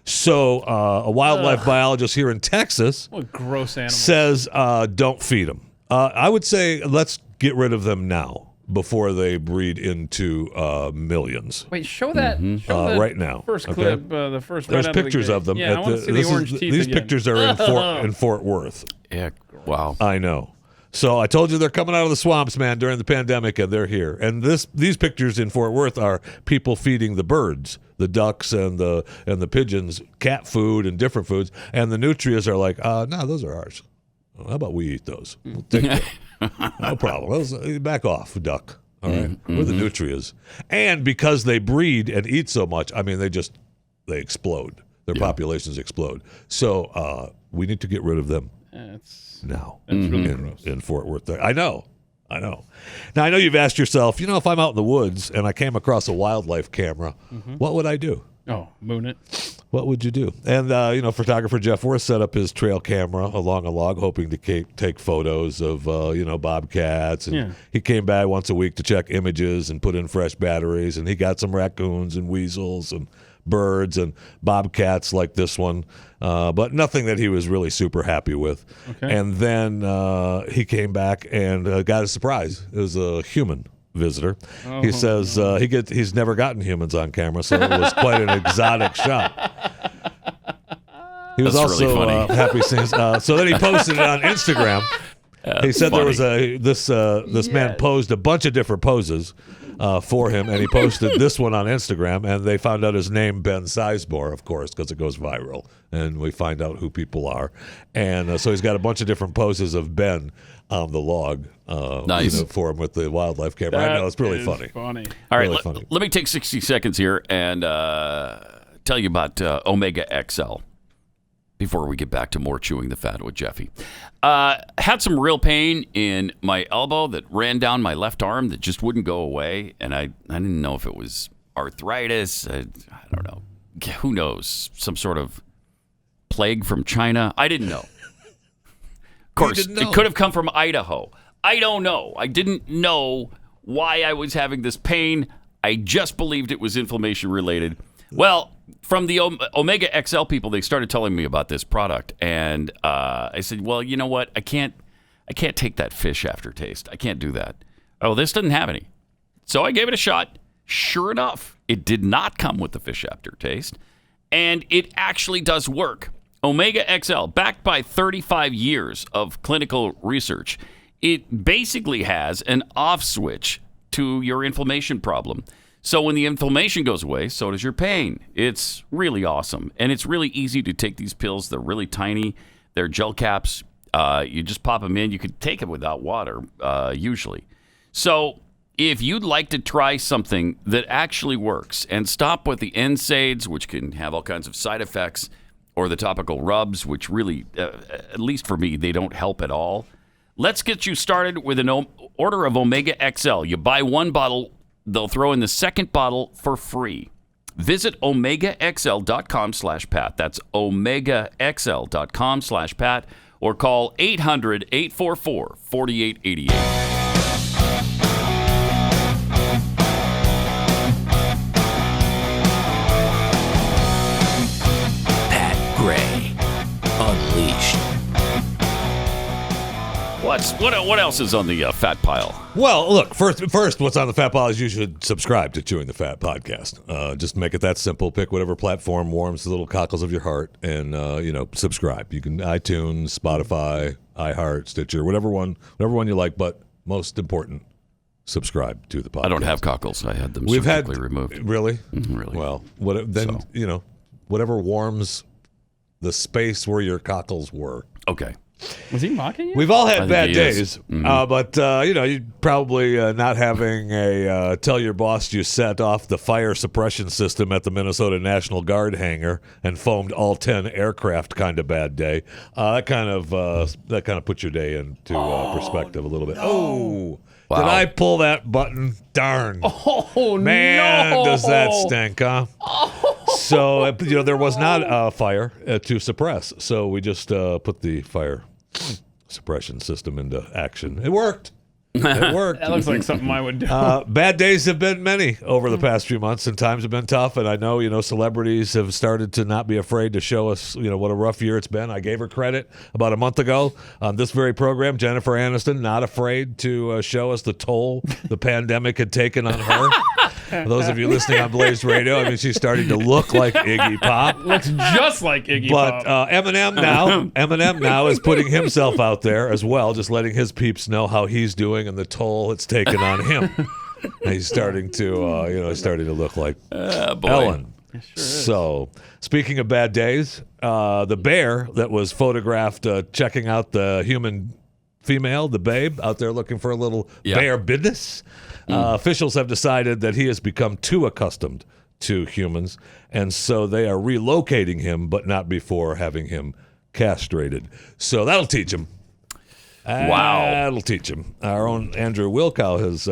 So a wildlife biologist here in Texas what gross animal says don't feed them. I would say let's get rid of them now before they breed into millions. Wait, show that right now. First clip, the first. There's right pictures of them. Yeah, I want to see the orange teeth These again. pictures are in Fort Worth. Yeah, wow. I know. So I told you they're coming out of the swamps, man, during the pandemic, and they're here. And these pictures in Fort Worth are people feeding the birds, the ducks and the pigeons, cat food and different foods. And the nutrias are like, no, those are ours. Well, how about we eat those? We'll take them. No problem. Back off, duck. All right? We're the nutrias. And because they breed and eat so much, I mean, they explode. Their populations explode. So we need to get rid of them now. That's really gross. In Fort Worth. I know. Now, I know you've asked yourself, if I'm out in the woods and I came across a wildlife camera, what would I do? Oh, moon it. What would you do? And, photographer Jeff Worth set up his trail camera along a log, hoping to take photos of, bobcats. And he came by once a week to check images and put in fresh batteries. And he got some raccoons and weasels and birds and bobcats like this one, but nothing that he was really super happy with. Okay. And then he came back and got a surprise. It was a human visitor. He says he's never gotten humans on camera, so it was quite an exotic shot. He was also really happy seeing. So then he posted it on Instagram. He said there was this man posed a bunch of different poses for him, and he posted this one on Instagram, and they found out his name, Ben Sizemore, of course, because it goes viral, and we find out who people are. And so he's got a bunch of different poses of Ben on the log nice. For him with the wildlife camera. I know, it's really funny. All right, let me take 60 seconds here and tell you about Omega XL before we get back to more Chewing the Fat with Jeffy. Had some real pain in my elbow that ran down my left arm that just wouldn't go away, and I didn't know if it was arthritis. I don't know. Who knows? Some sort of plague from China. I didn't know. Of course, it could have come from Idaho. I don't know. I didn't know why I was having this pain. I just believed it was inflammation related. Well, from the Omega XL people, they started telling me about this product, and I said, well, you know what? I can't take that fish aftertaste. I can't do that. Oh, this doesn't have any. So I gave it a shot. Sure enough, it did not come with the fish aftertaste, and it actually does work. Omega XL, backed by 35 years of clinical research, it basically has an off switch to your inflammation problem. So when the inflammation goes away, so does your pain. It's really awesome. And it's really easy to take these pills. They're really tiny. They're gel caps. You just pop them in. You could take them without water, usually. So if you'd like to try something that actually works and stop with the NSAIDs, which can have all kinds of side effects, or the topical rubs, which really, at least for me, they don't help at all, let's get you started with an order of Omega XL. You buy one bottle, they'll throw in the second bottle for free. Visit OmegaXL.com/Pat. That's OmegaXL.com/Pat, or call 800-844-4888. Unleashed. What else is on the fat pile? Well, look, first, what's on the fat pile is you should subscribe to Chewing the Fat podcast. Just make it that simple. Pick whatever platform warms the little cockles of your heart, and subscribe. You can iTunes, Spotify, iHeart, Stitcher, whatever one you like. But most important, subscribe to the podcast. I don't have cockles. I had them surgically removed. Really? Mm-hmm, really. Well, whatever warms the space where your cockles were. Okay. Was he mocking you? We've all had I bad think he is. days, but you probably not having a tell your boss you set off the fire suppression system at the Minnesota National Guard hangar and foamed all 10 aircraft kind of bad day. That kind of puts your day into perspective a little bit. Oh, wow. Did I pull that button? Darn. Oh, man, no. does that stink, huh? So, there was not a fire to suppress. So we just put the fire suppression system into action. It worked. It worked. That looks like something I would do. Bad days have been many over the past few months, and times have been tough. And I know, celebrities have started to not be afraid to show us, what a rough year it's been. I gave her credit about a month ago on this very program. Jennifer Aniston, not afraid to show us the toll the pandemic had taken on her. For those of you listening on Blaze Radio, she's starting to look like Iggy Pop. Looks just like Iggy Pop. But Eminem now is putting himself out there as well, just letting his peeps know how he's doing and the toll it's taken on him. And he's starting to, look like Ellen. So, speaking of bad days, the bear that was photographed checking out the human female, the babe, out there looking for a little bear business. Officials have decided that he has become too accustomed to humans, and so they are relocating him, but not before having him castrated. So that'll teach him. Wow. That'll teach him. Our own Andrew Wilkow has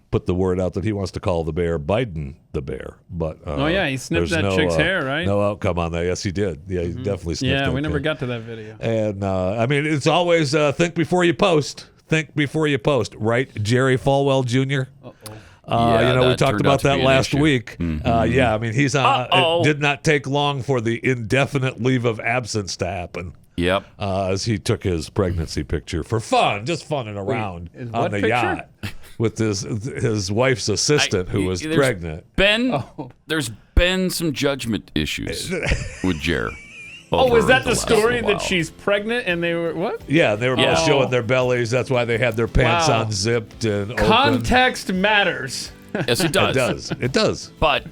put the word out that he wants to call the bear Biden the bear. But he snipped that chick's hair, right? No outcome on that. Yes, he did. Yeah, he definitely snipped that. Yeah, we never got to that video. And, it's always think before you post. Think before you post, right, Jerry Falwell Jr.? We talked about that last week. He's on. It did not take long for the indefinite leave of absence to happen. Yep. As he took his pregnancy picture for fun, just funning around on the picture? yacht with his wife's assistant who was pregnant. There's been some judgment issues with Jer. Is that the story that she's pregnant and they were what? Yeah, they were both showing their bellies. That's why they had their pants unzipped and open. Context matters. Yes, it does. It does. But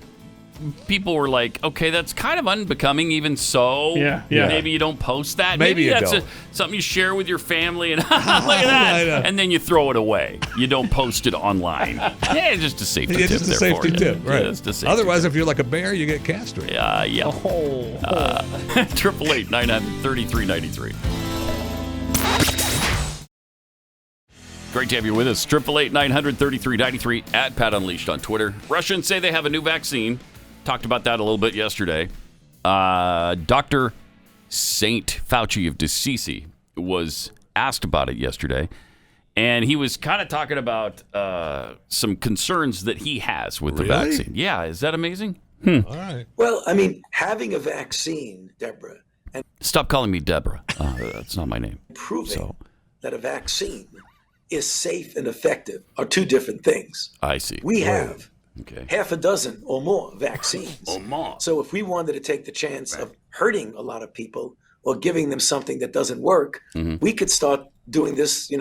people were like, okay, that's kind of unbecoming even so. Yeah. Maybe you don't post that. Maybe you that's don't. Something you share with your family and look at that. And then you throw it away. You don't post it online. Yeah, just a safety tip. Just a safety tip, right. Just a safety Otherwise, tip. if you're like a bear, you get castrated. Yeah. 888-933-93. Great to have you with us. 888-933-93 at Pat Unleashed on Twitter. Russians say they have a new vaccine. Talked about that a little bit yesterday. Dr. Saint Fauci of Assisi was asked about it yesterday, and he was kind of talking about some concerns that he has with the vaccine. Yeah, is that amazing? All right. Well, having a vaccine, Deborah, and stop calling me Deborah. That's not my name. Proving that a vaccine is safe and effective are two different things. I see. We have half a dozen or more vaccines. So if we wanted to take the chance of hurting a lot of people or giving them something that doesn't work, we could start doing this,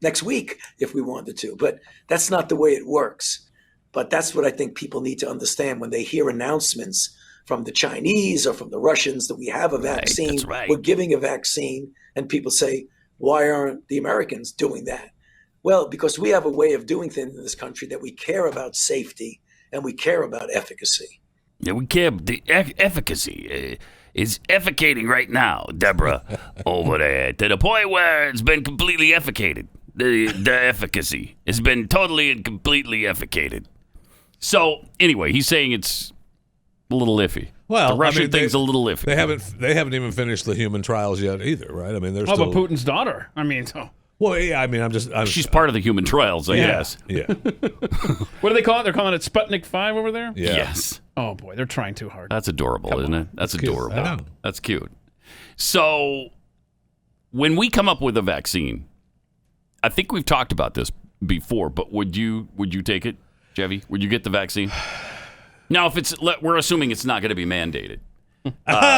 next week if we wanted to. But that's not the way it works. But that's what I think people need to understand when they hear announcements from the Chinese or from the Russians that we have a vaccine, we're giving a vaccine, and people say, why aren't the Americans doing that? Well, because we have a way of doing things in this country that we care about safety and we care about efficacy. Yeah, we care. The efficacy is efficating right now, Deborah, over there, to the point where it's been completely efficated. The efficacy has been totally and completely efficated. So, anyway, he's saying it's a little iffy. Well, the Russian thing's a little iffy. They haven't even finised the human trials yet either, right? How about Putin's daughter? Well, yeah, she's part of the human trials, I guess. Yeah. What do they call it? They're calling it Sputnik 5 over there? Yeah. Yes. Oh, boy, they're trying too hard. That's adorable, isn't it? That's adorable. I know. That's cute. So, when we come up with a vaccine, I think we've talked about this before, but would you take it, Jeffy? Would you get the vaccine? Now, if we're assuming it's not going to be mandated.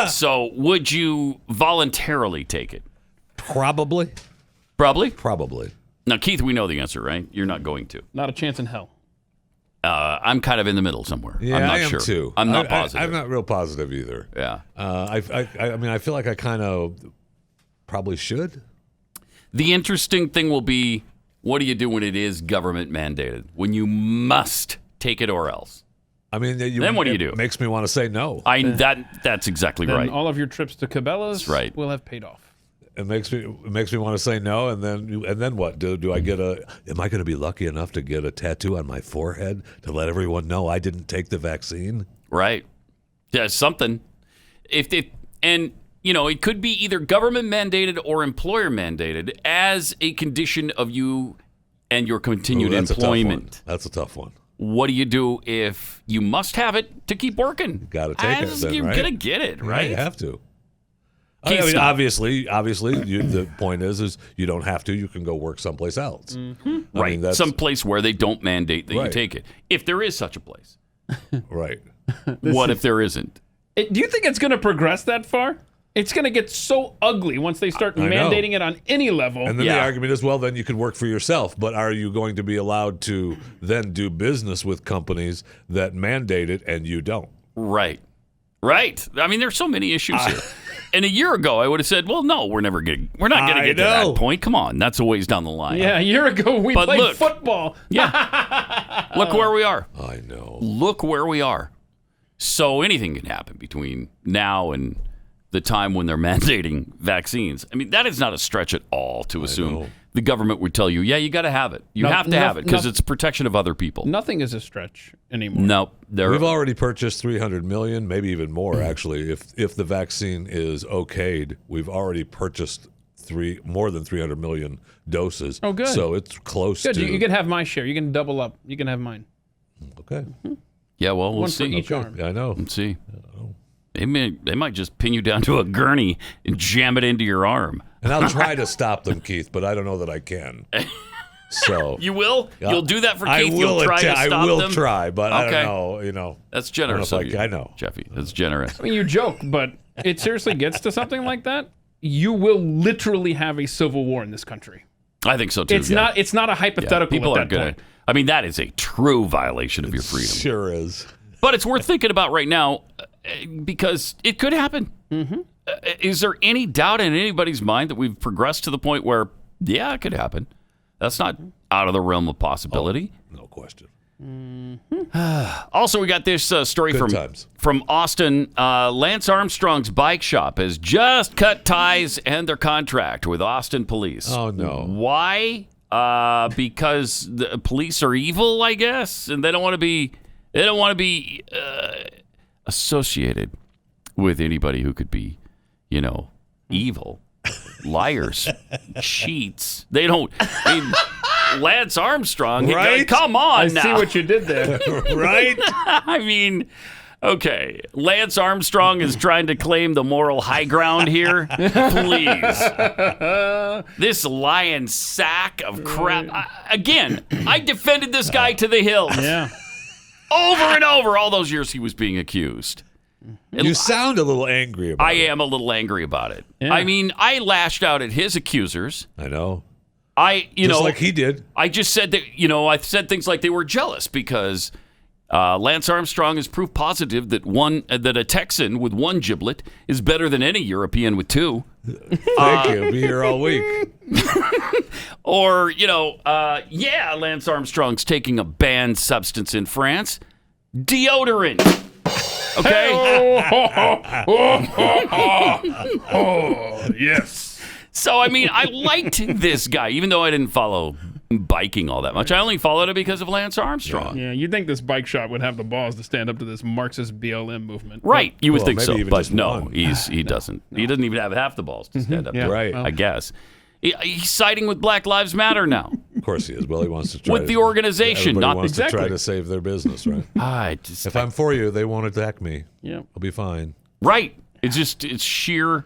So, would you voluntarily take it? Probably. Now, Keith, we know the answer, right? You're not going to. Not a chance in hell. I'm kind of in the middle somewhere. Yeah, I'm not I am sure. too. I'm not positive. I'm not real positive either. Yeah. I feel like I kind of probably should. The interesting thing will be, what do you do when it is government mandated? When you must take it or else? I mean, then what do you do? It makes me want to say no. That's exactly then right. All of your trips to Cabela's will have paid off. It makes me want to say no, and then what? Do I get am I going to be lucky enough to get a tattoo on my forehead to let everyone know I didn't take the vaccine? Right. Yeah, something. And it could be either government mandated or employer mandated as a condition of you and your continued employment. That's a tough one. What do you do if you must have it to keep working? Got to take it. Then, you're right? gonna get it, right? Yeah, you have to. I mean, obviously, the point is you don't have to. You can go work someplace else. Mm-hmm. Right. Some place where they don't mandate that you take it. If there is such a place. Right. What if there isn't? Do you think it's going to progress that far? It's going to get so ugly once they start mandating it on any level. And then the argument is, well, then you could work for yourself. But are you going to be allowed to then do business with companies that mandate it and you don't? Right. Right. I mean, there's so many issues here. And a year ago, I would have said, well, no, we're not going to get to that point. Come on. That's a ways down the line. Yeah, a year ago, we played football. Yeah. Look where we are. I know. Look where we are. So anything can happen between now and the time when they're mandating vaccines. I mean, that is not a stretch at all to assume the government would tell you, yeah, you got to have it. You have to have it because it's protection of other people. Nothing is a stretch anymore. No. We've already purchased 300 million, maybe even more, actually. If the vaccine is okayed, we've already purchased more than 300 million doses. Oh, good. So it's close good. to... You can have my share. You can double up. You can have mine. Okay. Mm-hmm. Yeah, well, we'll One see. for each arm. Yeah, I know. Let's see. They might just pin you down to a gurney and jam it into your arm. And I'll try to stop them, Keith, but I don't know that I can. So you will? You'll do that for Keith? I will. You'll try to stop I will them? try, but I Okay. don't know. That's generous of you. I know, Jeffy. That's generous. I mean, you joke, but it seriously gets to something like that. You will literally have a civil war in this country. I think so too. It's not a hypothetical. People at aren't that going point. to. I mean, that is a true violation of your freedom. Sure is. But it's worth thinking about right now because it could happen. Mm-hmm. Is there any doubt in anybody's mind that we've progressed to the point where, yeah, it could happen? That's not out of the realm of possibility. No question. Also, we got this story from Austin. Lance Armstrong's bike shop has just cut ties and their contract with Austin police. Oh, no. Why? Because the police are evil, I guess, and they don't want to be associated with anybody who could be, evil, liars, cheats. They don't. I mean, Lance Armstrong, right? Come on now. I see what you did there. Right? I mean, okay. Lance Armstrong is trying to claim the moral high ground here. Please. This lying sack of crap. Again, I defended this guy to the hills. Yeah. Over and over all those years he was being accused. You sound a little angry about it. I am a little angry about it. Yeah. I mean, I lashed out at his accusers. I know. Just like he did. I just said that, I said things like they were jealous because Lance Armstrong is proof positive that a Texan with one giblet is better than any European with two. Thank you. I'll be here all week. Or, Lance Armstrong's taking a banned substance in France. Deodorant. Okay? Oh, yes. So, I mean, I liked this guy, even though I didn't follow biking all that much. I only followed it because of Lance Armstrong. Yeah, you'd think this bike shop would have the balls to stand up to this Marxist BLM movement. Right, you would think maybe so, even but just no, one. he doesn't. No. He doesn't even have half the balls to stand up to it, Right. I guess. He's siding with Black Lives Matter now. Of course he is. Well, he wants to try with the organization, everybody not wants exactly. to try to save their business, right? If I'm for you, they won't attack me. Yeah, I'll be fine. Right. It's sheer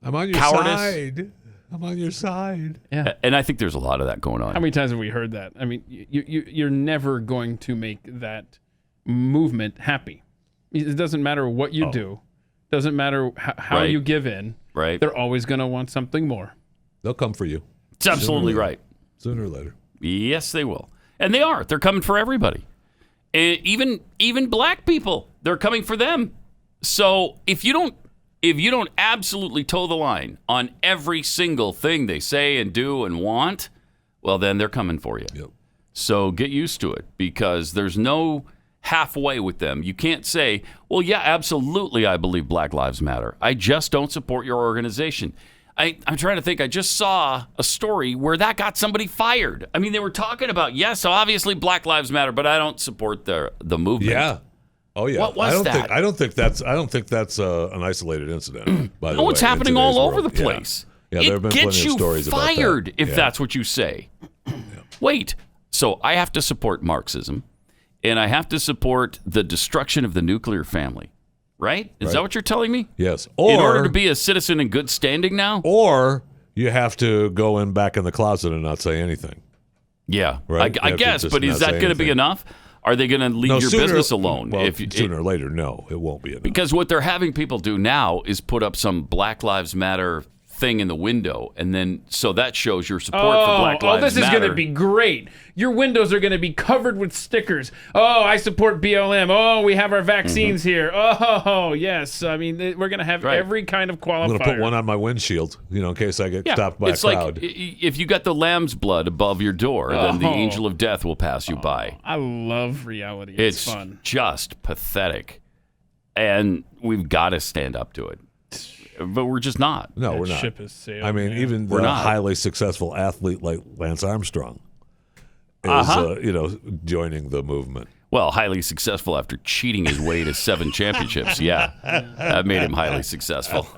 I'm on your cowardice. side. I'm on your side. Yeah. And I think there's a lot of that going on. How many times have we heard that? I mean, you're never going to make that movement happy. It doesn't matter what you do. Doesn't matter how you give in. Right. They're always going to want something more. They'll come for you. It's absolutely right. Sooner or later. Yes, they will. And they are. They're coming for everybody. And even black people, they're coming for them. So if you don't If you don't absolutely toe the line on every single thing they say and do and want, well, then they're coming for you. Yep. So get used to it, because there's no halfway with them. You can't say, well, yeah, absolutely, I believe Black Lives Matter. I just don't support your organization. I'm trying to think. I just saw a story where that got somebody fired. I mean, they were talking about, yes, obviously Black Lives Matter, but I don't support the movement. Yeah. Oh yeah. What was that? I don't think that's an isolated incident. By the way, no, it's happening all over the world. place. Yeah, there have been plenty of stories about that. It gets you fired if that's what you say. Wait. So I have to support Marxism, and I have to support the destruction of the nuclear family. Right? Is that what you're telling me? Yes. In order to be a citizen in good standing now? Or you have to go back in the closet and not say anything. Yeah. Right? I guess, but is that going to be enough? Are they going to leave your business alone? Well, sooner or later, no, it won't be enough. Because what they're having people do now is put up some Black Lives Matter thing in the window, and then so that shows your support for Black Lives Matter. This is going to be great. Your windows are going to be covered with stickers. Oh, I support BLM. Oh, we have our vaccines here. Oh, yes. I mean, we're going to have every kind of qualifier. I'm going to put one on my windshield, in case I get stopped by a crowd. Like if you got the lamb's blood above your door, then the angel of death will pass you by. I love reality. It's fun. Just pathetic, and we've got to stand up to it. But we're just not. No, we're not. Ship has sailed, I mean, even the highly successful athlete like Lance Armstrong is, joining the movement. Well, highly successful after cheating his way to 7 championships. Yeah, that made him highly successful.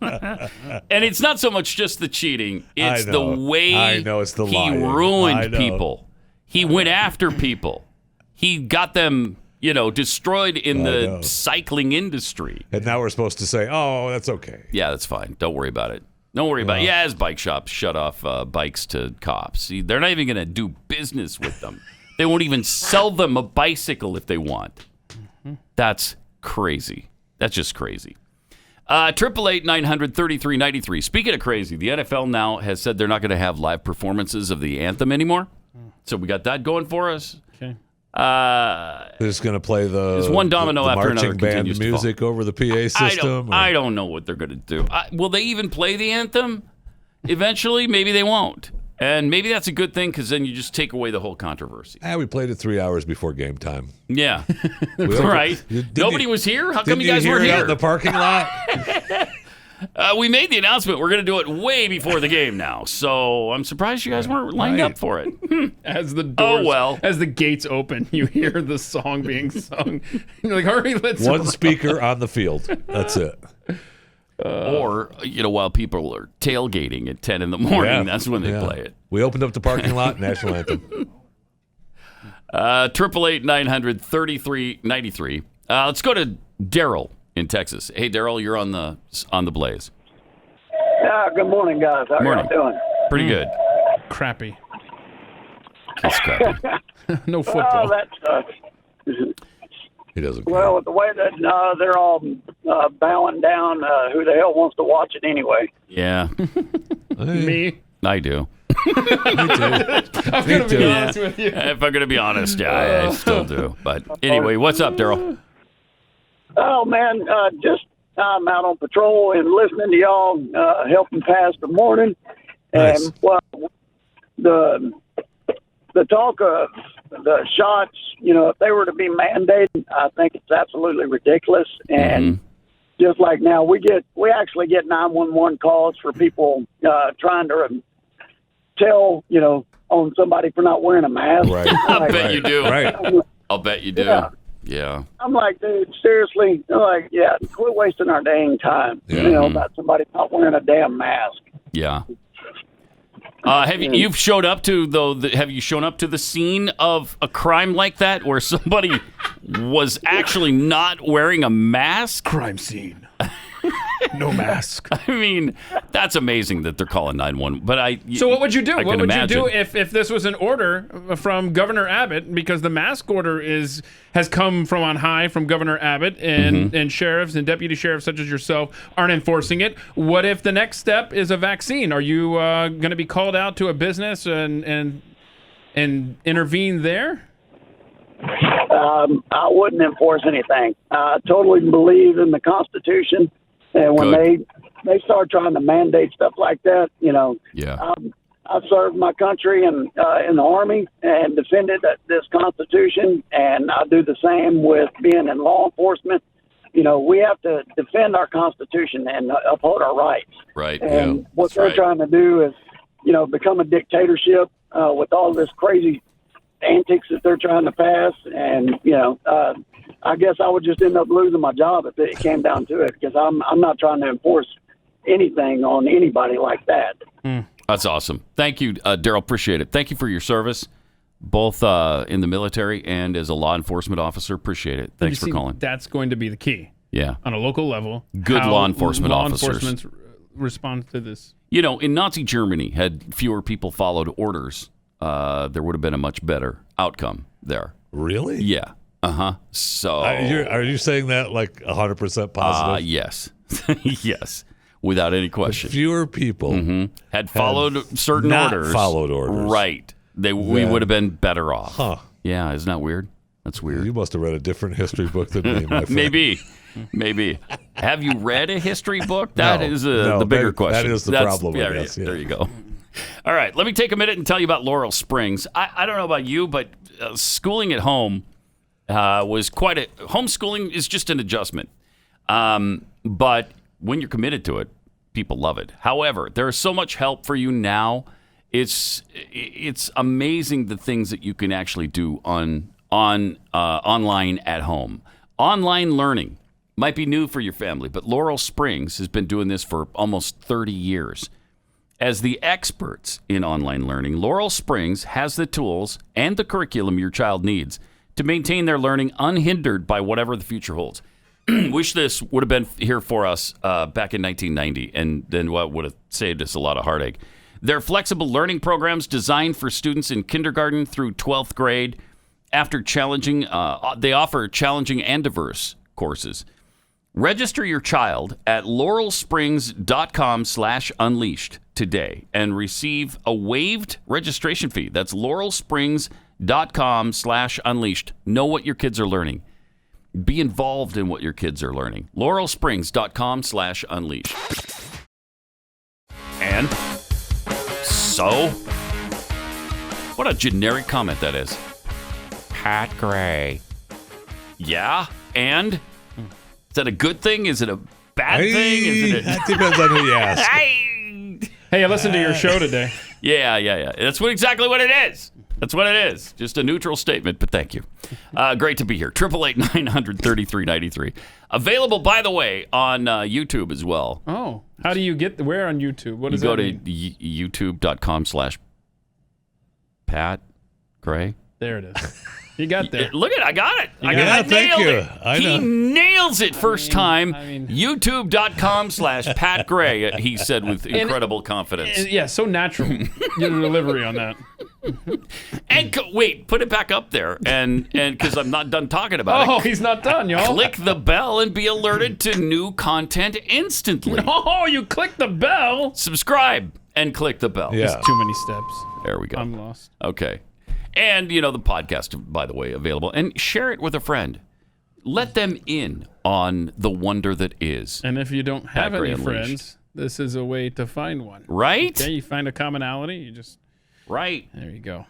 And it's not so much just the cheating; it's the way he ruined people. He went after people. He got them. Destroyed in the cycling industry. And now we're supposed to say, oh, that's okay. Yeah, that's fine. Don't worry about it. Don't worry about it. Yeah, his bike shops shut off bikes to cops. See, they're not even going to do business with them. They won't even sell them a bicycle if they want. That's crazy. That's just crazy. 888-900-3393. Speaking of crazy, the NFL now has said they're not going to have live performances of the anthem anymore. So we got that going for us. Okay. They're just going to play the one domino after another marching band music over the PA system. I don't know what they're going to do. Will they even play the anthem eventually? Maybe they won't, and maybe that's a good thing, because then you just take away the whole controversy. We played it 3 hours before game time. Yeah, right. Nobody was here. How come you guys weren't here? Out in the parking lot. We made the announcement. We're going to do it way before the game now. So I'm surprised you guys weren't lined up for it. As the doors, as the gates open, you hear the song being sung. You're like, hurry, let's one speaker on the field. That's it. Or, while people are tailgating at 10 in the morning, that's when they play it. We opened up the parking lot, national anthem. 888-900-3393. Let's go to Daryl in Texas. Hey, Daryl, you're on the Blaze. Good morning, guys. How are you doing? Pretty good. Crappy. It's crappy. No football. That sucks. He doesn't care. Well, with the way that they're all bowing down, who the hell wants to watch it anyway? Yeah. Me? I do. I'm going to be honest with you. If I'm going to be honest, I still do. But anyway, what's up, Daryl? Oh, man, I'm out on patrol and listening to y'all helping pass the morning. Nice. And, well, the talk of the shots, if they were to be mandated, I think it's absolutely ridiculous. And just like now, we actually get 911 calls for people trying to tell, on somebody for not wearing a mask. Right. I bet you do. Right. I'll bet you do. Yeah. I'm like, dude, seriously? Quit wasting our dang time, about somebody not wearing a damn mask. Yeah. Have you shown up to have you shown up to the scene of a crime like that where somebody was actually not wearing a mask? Crime scene. No mask. I mean, that's amazing that they're calling 911. But So what would you do? What would you do if this was an order from Governor Abbott? Because the mask order has come from on high from Governor Abbott, and sheriffs and deputy sheriffs such as yourself aren't enforcing it. What if the next step is a vaccine? Are you going to be called out to a business and intervene there? I wouldn't enforce anything. I totally believe in the Constitution. And when they start trying to mandate stuff like that, I served my country in the Army and defended this Constitution, and I do the same with being in law enforcement. We have to defend our Constitution and uphold our rights. Right. And what they're trying to do is, become a dictatorship with all this crazy antics that they're trying to pass. And, I guess I would just end up losing my job if it came down to it, because I'm not trying to enforce anything on anybody like that. That's awesome. Thank you, Daryl. Appreciate it. Thank you for your service, both in the military and as a law enforcement officer. Appreciate it. Thanks for calling. That's going to be the key. Yeah. On a local level. Good law enforcement law officers. Enforcement's response to this. In Nazi Germany, had fewer people followed orders, there would have been a much better outcome there. Really? Yeah. Uh-huh. So are you saying that like 100% positive? Yes. Yes. Without any question. If fewer people had followed certain orders. Followed orders. Right. We would have been better off. Huh. Yeah, isn't that weird? That's weird. You must have read a different history book than me, my friend. Maybe. Have you read a history book? That is the bigger question. That is the problem. Yeah. There you go. All right, let me take a minute and tell you about Laurel Springs. I don't know about you, but schooling at home was homeschooling is just an adjustment. But when you're committed to it, people love it. However, there is so much help for you now. It's amazing the things that you can actually do online at home. Online learning might be new for your family, but Laurel Springs has been doing this for almost 30 years. As the experts in online learning, Laurel Springs has the tools and the curriculum your child needs to maintain their learning unhindered by whatever the future holds. Wish this would have been here for us back in 1990, and then would have saved us a lot of heartache. They're flexible learning programs designed for students in kindergarten through 12th grade. They offer challenging and diverse courses. Register your child at laurelsprings.com/unleashed today and receive a waived registration fee. That's laurelsprings.com/unleashed. Know what your kids are learning. Be involved in what your kids are learning. laurelsprings.com/unleashed. And so, what a generic comment that is. Pat Gray. Yeah, and is that a good thing? Is it a bad thing? That depends on who you ask. Hey, I listened to your show today. Yeah. That's exactly what it is. That's what it is. Just a neutral statement, but thank you. Great to be here. 888-900-3393. Available, by the way, on YouTube as well. Oh, how do you get where on YouTube? What does that mean? You go to youtube.com/Pat Gray. There it is. You got there. Look at it. I got it. Thank you. He nails it first time. YouTube.com/Pat Gray, he said with incredible confidence. Yeah, so natural. Your delivery on that. And wait, put it back up there. And because I'm not done talking about it. Oh, he's not done, y'all. Click the bell and be alerted to new content instantly. Oh, you click the bell. Subscribe and click the bell. Yeah. It's too many steps. There we go. I'm lost. Okay. And, the podcast, by the way, available. And share it with a friend. Let them in on the wonder that is. And if you don't have any friends, this is a way to find one. Right? Okay, you find a commonality, you just... Right. There you go.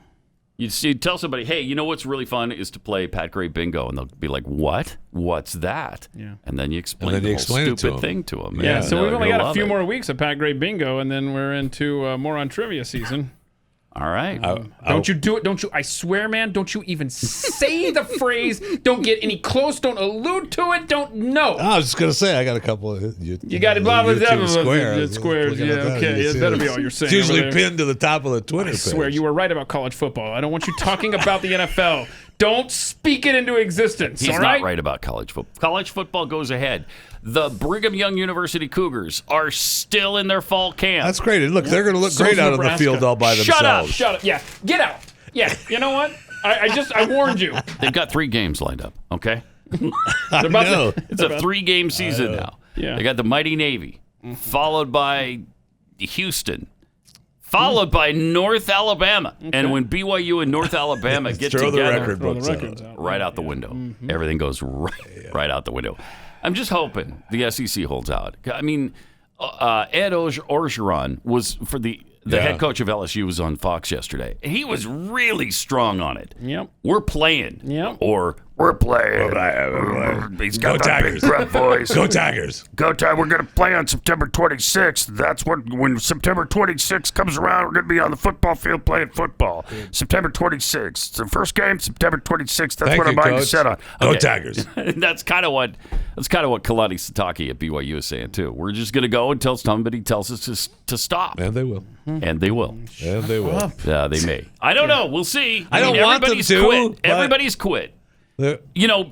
You tell somebody, hey, you know what's really fun is to play Pat Gray Bingo. And they'll be like, what? What's that? Yeah. And then you explain the whole stupid thing to them. Yeah, so we've only got a few more weeks of Pat Gray Bingo, and then we're into more on trivia season. All right. Don't you do it. Don't you. I swear, man, don't you even say the phrase. Don't get any close. Don't allude to it. Don't know. I was just going to say, I got a couple of... You got it, blah, blah, blah. Squares. Yeah, okay. It better be all you're saying. It's usually pinned to the top of the Twitter page. I swear, you were right about college football. I don't want you talking about the NFL. Don't speak it into existence. He's all right? not right about college football. College football goes ahead. The Brigham Young University Cougars are still in their fall camp. That's great. Look, they're going to look great out on the field all by themselves. Shut up. Yeah, get out. Yeah, you know what? I warned you. They've got 3 games lined up, okay? It's a 3-game season now. Yeah. They got the mighty Navy, followed by Houston, followed by North Alabama. Okay. And when BYU and North Alabama get together, throw the records out. Right out the window. Mm-hmm. Everything goes right out the window. I'm just hoping the SEC holds out. I mean, Ed Orgeron was for the head coach of LSU was on Fox yesterday. He was really strong on it. Yep. We're playing. Yep. Or we're playing. He's got that big breath voice. Go Tigers. Go Tigers. We're going to play on September 26th. That's when September 26th comes around, we're going to be on the football field playing football. September 26th. The first game, September 26th. That's what I'm going to set on. Go Tigers. That's kind of what Kalani Sitake at BYU is saying too. We're just going to go until somebody tells us to stop. And they will. And they will. And they will. Yeah, they may. I don't know. We'll see. I don't want them to. Quit. Everybody's quit. You know,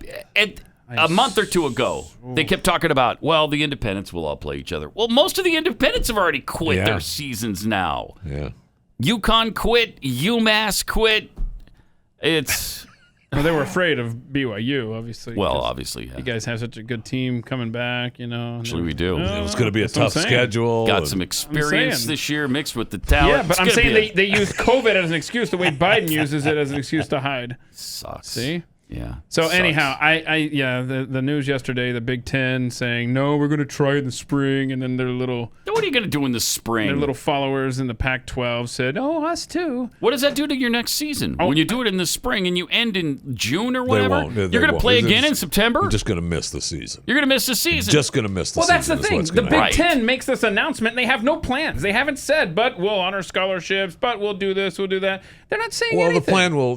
a month or two ago, they kept talking about, well, the independents will all play each other. Well, most of the independents have already quit their seasons now. Yeah. UConn quit. UMass quit. It's... Well, they were afraid of BYU, obviously. Well, obviously, yeah. You guys have such a good team coming back, you know. Actually, we do. It was going to be a tough schedule. Got some experience this year mixed with the talent. Yeah, but I'm saying they use COVID as an excuse the way Biden uses it as an excuse to hide. Sucks. See? Yeah. So anyhow, the news yesterday, the Big Ten saying, no, we're going to try it in the spring, and then their little... What are you going to do in the spring? Their little followers in the Pac-12 said, oh, us too. What does that do to your next season? When you do it in the spring and you end in June or whatever? They won't. You're going to play again in September? You're just going to miss the season. You're going to miss the season. Just going to miss the season. Well, that's the thing. The Big Ten makes this announcement, and they have no plans. They haven't said, but we'll honor scholarships, but we'll do this, we'll do that. They're not saying anything.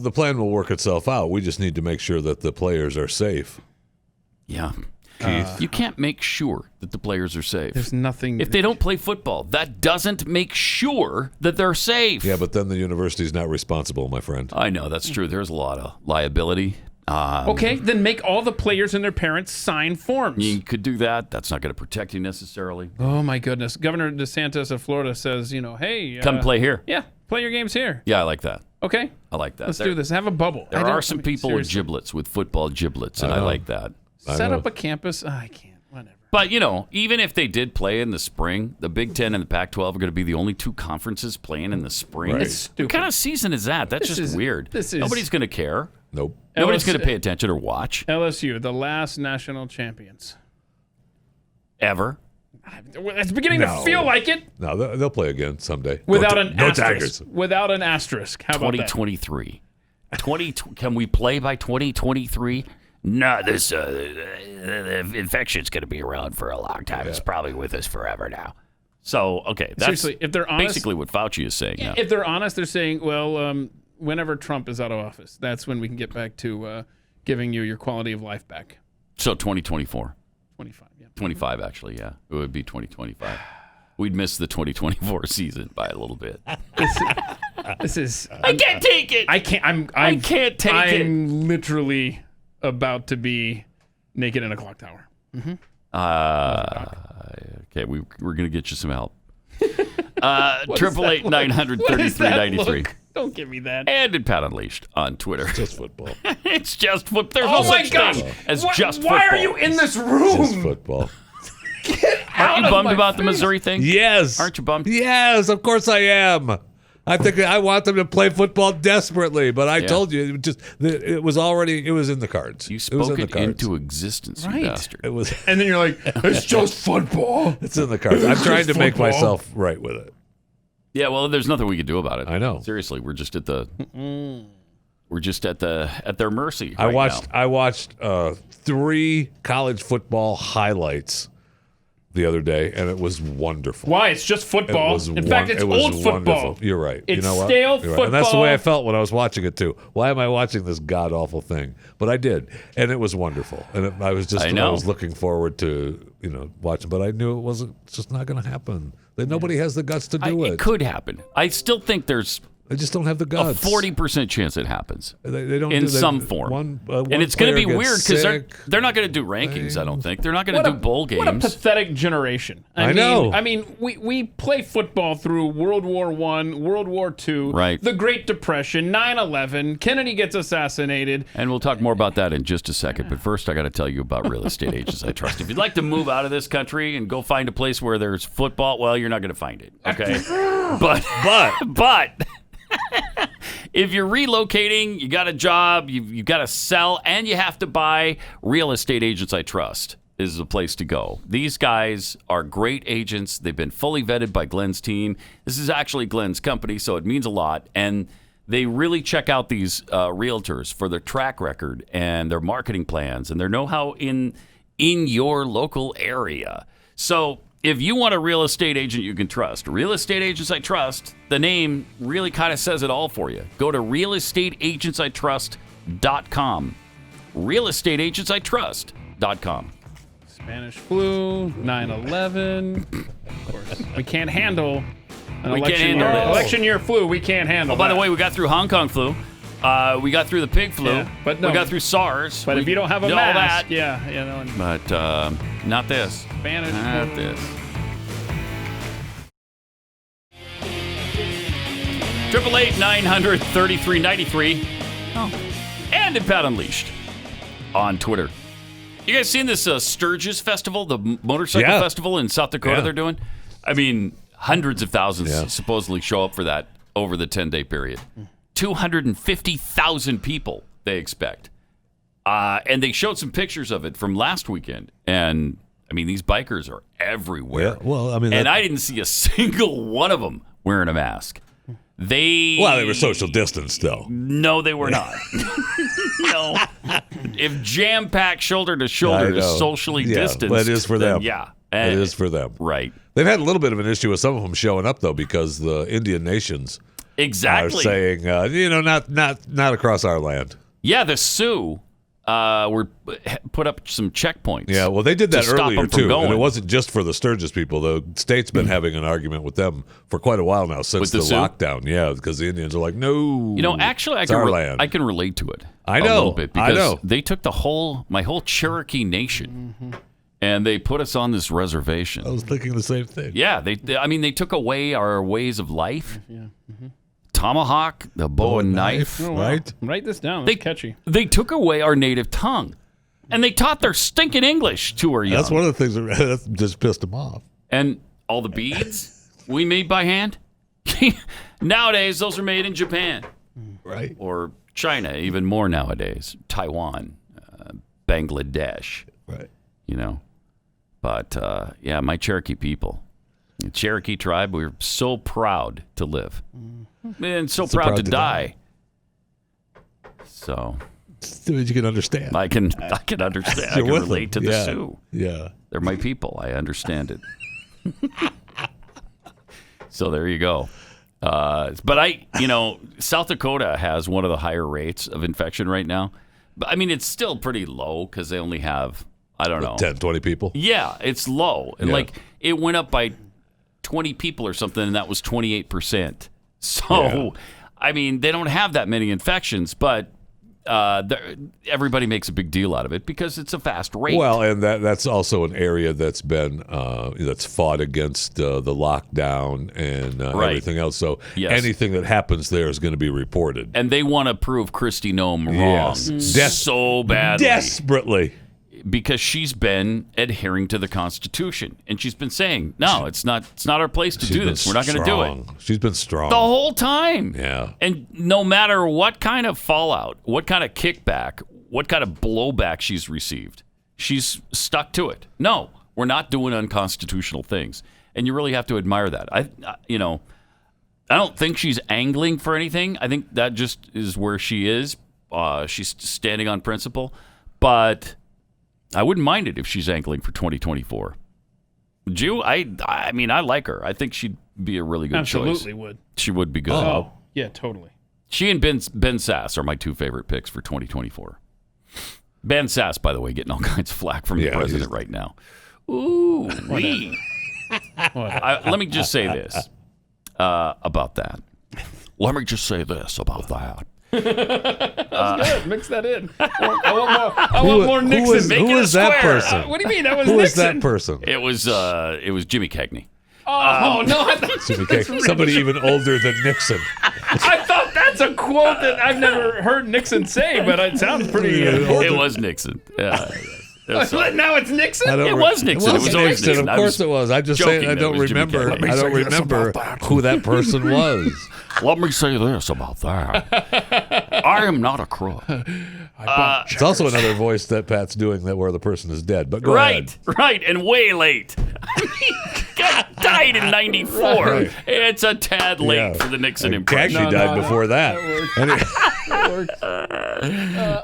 The plan will work itself out. We just need to make sure that the players are safe. Yeah. You can't make sure that the players are safe. There's nothing... If they don't play football, that doesn't make sure that they're safe. Yeah, but then the university's not responsible, my friend. I know, that's true. There's a lot of liability. Okay, then make all the players and their parents sign forms. You could do that. That's not going to protect you necessarily. Oh, my goodness. Governor DeSantis of Florida says, hey... Come play here. Yeah, play your games here. Yeah, I like that. Okay. I like that. Let's do this. Have a bubble. There are some people with giblets, with football giblets, and I like that. Set up a campus. I can't. Whatever. But, even if they did play in the spring, the Big Ten and the Pac-12 are going to be the only two conferences playing in the spring. Right. It's stupid. What kind of season is that? That's just weird. Nobody's going to care. Nope. Nobody's going to pay attention or watch. LSU, the last national champions. Ever. It's beginning to feel like it. No, they'll play again someday. Without an asterisk. Tigers. Without an asterisk. How about 2023. Can we play by 2023? No, this infection's going to be around for a long time. Yeah. It's probably with us forever now. So, okay, that's seriously, if they're honest, basically what Fauci is saying. If they're honest, they're saying, well, whenever Trump is out of office, that's when we can get back to giving you your quality of life back. So 2024. 25, yeah. 25, actually, yeah. It would be 2025. We'd miss the 2024 season by a little bit. This is... I can't take it. I can't take it. I'm literally about to be naked in a clock tower. Mm-hmm. Okay, we're going to get you some help. 888-900-3393. Don't give me that. And at Pat Unleashed on Twitter. It's just football. It's just football. There's no such thing as just football. Why are you in this room? Just football. Aren't you bummed about the Missouri thing? Yes. Aren't you bummed? Yes, of course I am. I think I want them to play football desperately, but I told you it was in the cards. You spoke it into existence, you bastard. It was, and then you're like, it's just football. It's in the cards. I'm trying to make myself right with it. Yeah, well, there's nothing we can do about it. I know. Seriously, we're just at their mercy. I watched 3 college football highlights the other day, and it was wonderful. Why? It's just football. In fact, it's old football. Wonderful. You're right. It's you know what? stale football. And that's the way I felt when I was watching it, too. Why am I watching this god-awful thing? But I did, and it was wonderful. And I was looking forward to, watching, but I knew it's just not going to happen. Nobody has the guts to do it. It could happen. I still think there's... They just don't have the guts. A 40% chance it happens. They don't in some form. And it's going to be weird because they're not going to do rankings, I don't think. They're not going to do bowl games. What a pathetic generation. I know. I mean, we play football through World War I, World War II, the Great Depression, 9/11, Kennedy gets assassinated. And we'll talk more about that in just a second. But first, I got to tell you about Real Estate Agents I Trust. If you'd like to move out of this country and go find a place where there's football, well, you're not going to find it. Okay? But if you're relocating, you got a job, you've got to sell, and you have to buy, Real Estate Agents I Trust is the place to go. These guys are great agents. They've been fully vetted by Glenn's team. This is actually Glenn's company, so it means a lot. And they really check out these realtors for their track record and their marketing plans and their know-how in your local area. So if you want a real estate agent you can trust, Real Estate Agents I Trust, the name really kind of says it all for you. Go to realestateagentsitrust.com. realestateagentsitrust.com. Spanish flu, 9/11. Of course, we can't handle an election year flu. We can't handle. Oh, by the way, we got through Hong Kong flu. We got through the pig flu. But no, we got through SARS. But if you don't have a mask, But not this. Spanish flu. Not this. 888-900-3393. Oh. And at Pat Unleashed on Twitter. You guys seen this Sturgis Festival, the motorcycle festival in South Dakota they're doing? I mean, hundreds of thousands supposedly show up for that over the 10-day period. 250,000 people they expect. And they showed some pictures of it from last weekend. And, I mean, these bikers are everywhere. Yeah, well, I mean... And I didn't see a single one of them wearing a mask. They were social distanced, though. No, they were not. No. If jam-packed shoulder to shoulder is socially distanced, but it is for them. Yeah. It is for them. Right. They've had a little bit of an issue with some of them showing up, though, because the Indian nations are saying, not across our land. Yeah, the Sioux were put up some checkpoints. Yeah, well, they did that earlier, too. Going. And it wasn't just for the Sturgis people. The state's been having an argument with them for quite a while now, since the lockdown. Yeah, because the Indians are like, no, actually, I can relate to it. I know. A little bit, because they took my whole Cherokee Nation, and they put us on this reservation. I was thinking the same thing. Yeah, they took away our ways of life. Yeah. Tomahawk, the bow and knife. Oh, wow. Right? Write this down. That's catchy. They took away our native tongue, and they taught their stinking English to our young. That's one of the things that just pissed them off. And all the beads we made by hand. Nowadays, those are made in Japan. Right. Or China, even more nowadays. Taiwan, Bangladesh. Right. But, my Cherokee people. The Cherokee tribe, we're so proud to live. And so proud to die. So you can understand. I can understand. I can relate to the Sioux. Yeah. They're my people. I understand it. So there you go. But South Dakota has one of the higher rates of infection right now. But I mean, it's still pretty low because they only have, 10, 20 people. Yeah, it's low. And it went up by 20 people or something, and that was 28%. So, I mean, they don't have that many infections, but everybody makes a big deal out of it because it's a fast rate. Well, and that's also an area that's been that's fought against the lockdown and everything else. So anything that happens there is going to be reported. And they want to prove Kristi Noem wrong so badly. Desperately. Because she's been adhering to the Constitution, and she's been saying, "No, it's not our place to do this. We're not going to do it." She's been strong the whole time. Yeah, and no matter what kind of fallout, what kind of kickback, what kind of blowback she's received, she's stuck to it. No, we're not doing unconstitutional things, and you really have to admire that. I don't think she's angling for anything. I think that just is where she is. She's standing on principle, but I wouldn't mind it if she's angling for 2024. Jew, I mean, I like her. I think she'd be a really good choice. Absolutely would. She would be good. Oh, yeah, totally. She and Ben Sass are my two favorite picks for 2024. Ben Sass, by the way, getting all kinds of flack from the president right now. Ooh, wee. Let me just say this about that. That's good. Mix that in. I want more Nixon. Who is that person? What do you mean? That was Nixon. Who is that person? It was Jimmy Cagney. Oh no! I thought Jimmy Cagney. Somebody even older than Nixon. I thought that's a quote that I've never heard Nixon say, but it sounds pretty important. It was Nixon. Yeah. Now it's Nixon? It was Nixon. It was always Nixon. Of course it was. I'm just saying I don't remember. I don't remember who that person was. Let me say this about that. I am not a crook. It's also another voice that Pat's doing that where the person is dead. But go ahead. Right, and way late. I mean, guy died in '94. Right. It's a tad late for the Nixon impression. Actually died before that.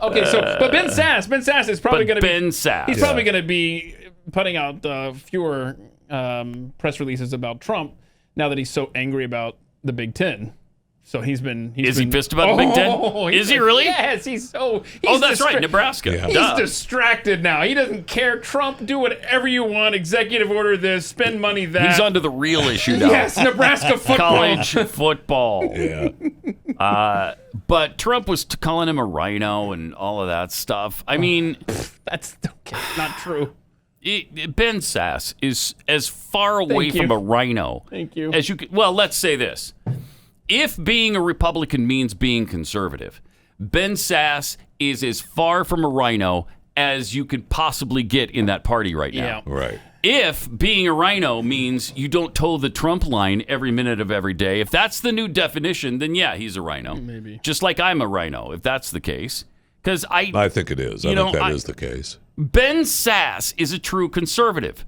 Okay, but Ben Sass is probably going to be. Ben Sass. He's probably going to be putting out fewer press releases about Trump now that he's so angry about the Big Ten. So he pissed about the Big Ten? Is he really? Yes, he's that's right, Nebraska. Yeah. He's distracted now. He doesn't care. Trump, do whatever you want. Executive order this, spend money that. He's onto the real issue now. Yes, Nebraska football. College football. Yeah. But Trump was calling him a rhino and all of that stuff. I mean, that's not true. Ben Sass is as far away from a rhino as you could. Well, let's say this. If being a Republican means being conservative, Ben Sass is as far from a rhino as you could possibly get in that party right now. Yeah. Right. If being a rhino means you don't toe the Trump line every minute of every day, if that's the new definition, then yeah, he's a rhino. Maybe. Just like I'm a rhino, if that's the case. Because I think it is. I think that is the case. Ben Sass is a true conservative.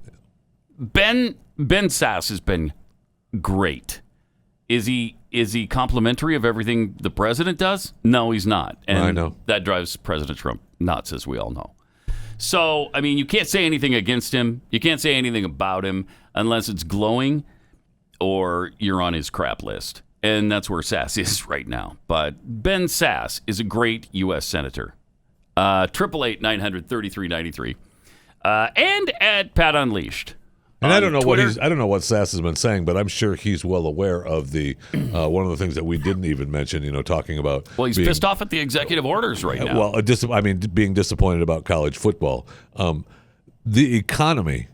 Ben Sass has been great. Is he complimentary of everything the president does? No, he's not. And I know. That drives President Trump nuts, as we all know. So, I mean, you can't say anything against him. You can't say anything about him unless it's glowing or you're on his crap list. And that's where Sass is right now. But Ben Sass is a great U.S. Senator. 888-900-3393. And at Pat Unleashed. And I don't know Twitter. I don't know what Sass has been saying, but I'm sure he's well aware of the one of the things that we didn't even mention. Talking about. Well, he's pissed off at the executive orders right now. Well, being disappointed about college football, the economy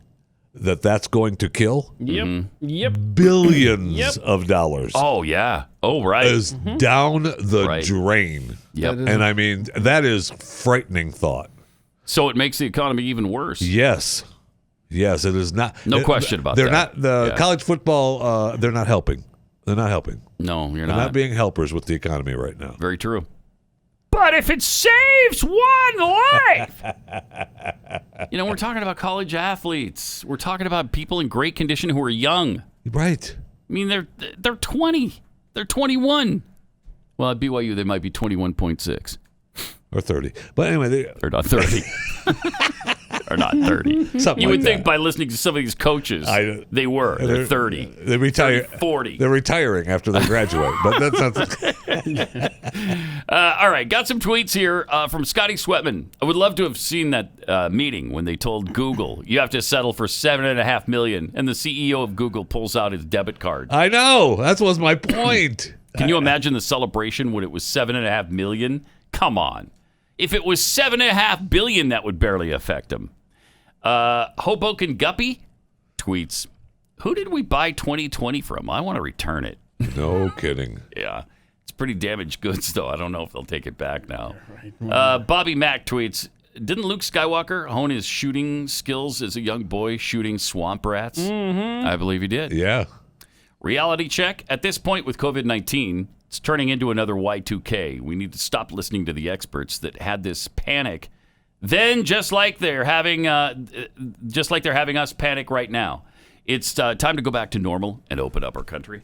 that's going to kill. Yep. Billions of dollars. Oh yeah. Oh right. Is down the drain. Yep. And I mean that is frightening thought. So it makes the economy even worse. Yes, it is not. No question about they're that. They're not college football. They're not helping. They're not helping. No, they're not being helpers with the economy right now. Very true. But if it saves one life, we're talking about college athletes. We're talking about people in great condition who are young. Right. I mean, they're 20. They're 21. Well, at BYU, they might be 21.6. Or 30. But anyway, they're not 30. Or not 30. Something you would like think that. by listening to some of these coaches, they were. They're 30. They retire. 40. They're retiring after they graduate. But that's not. All right. Got some tweets here from Scotty Sweatman. I would love to have seen that meeting when they told Google you have to settle for $7.5 million, and the CEO of Google pulls out his debit card. I know. That was my point. Can you imagine the celebration when it was $7.5 million? Come on. If it was $7.5 billion, that would barely affect him. Hoboken Guppy tweets, "Who did we buy 2020 from? I want to return it." No kidding. Yeah. It's pretty damaged goods, though. I don't know if they'll take it back now. Bobby Mack tweets, "Didn't Luke Skywalker hone his shooting skills as a young boy shooting swamp rats?" I believe he did. Yeah. Reality check. At this point with COVID-19, it's turning into another Y2K. We need to stop listening to the experts that had this panic. Then, just like they're having us panic right now, it's time to go back to normal and open up our country.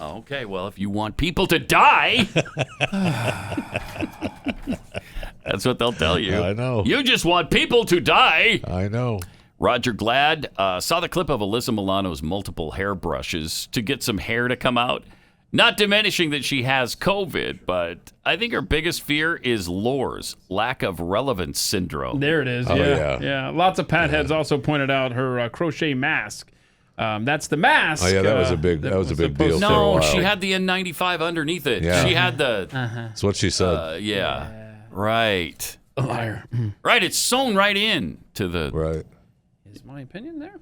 Okay, well, if you want people to die, that's what they'll tell you. I know. You just want people to die. I know. Roger Glad saw the clip of Alyssa Milano's multiple hairbrushes to get some hair to come out. Not diminishing that she has COVID, but I think her biggest fear is LORS, lack of relevance syndrome. There it is. Yeah. Lots of Pat heads also pointed out her crochet mask. That's the mask. Oh yeah, that was a big deal. No, for a while. she had the N95 underneath it. Yeah. She had the. That's what she said. Yeah. Right. A liar. Right. It's sewn right in to the. Right. Is my opinion there?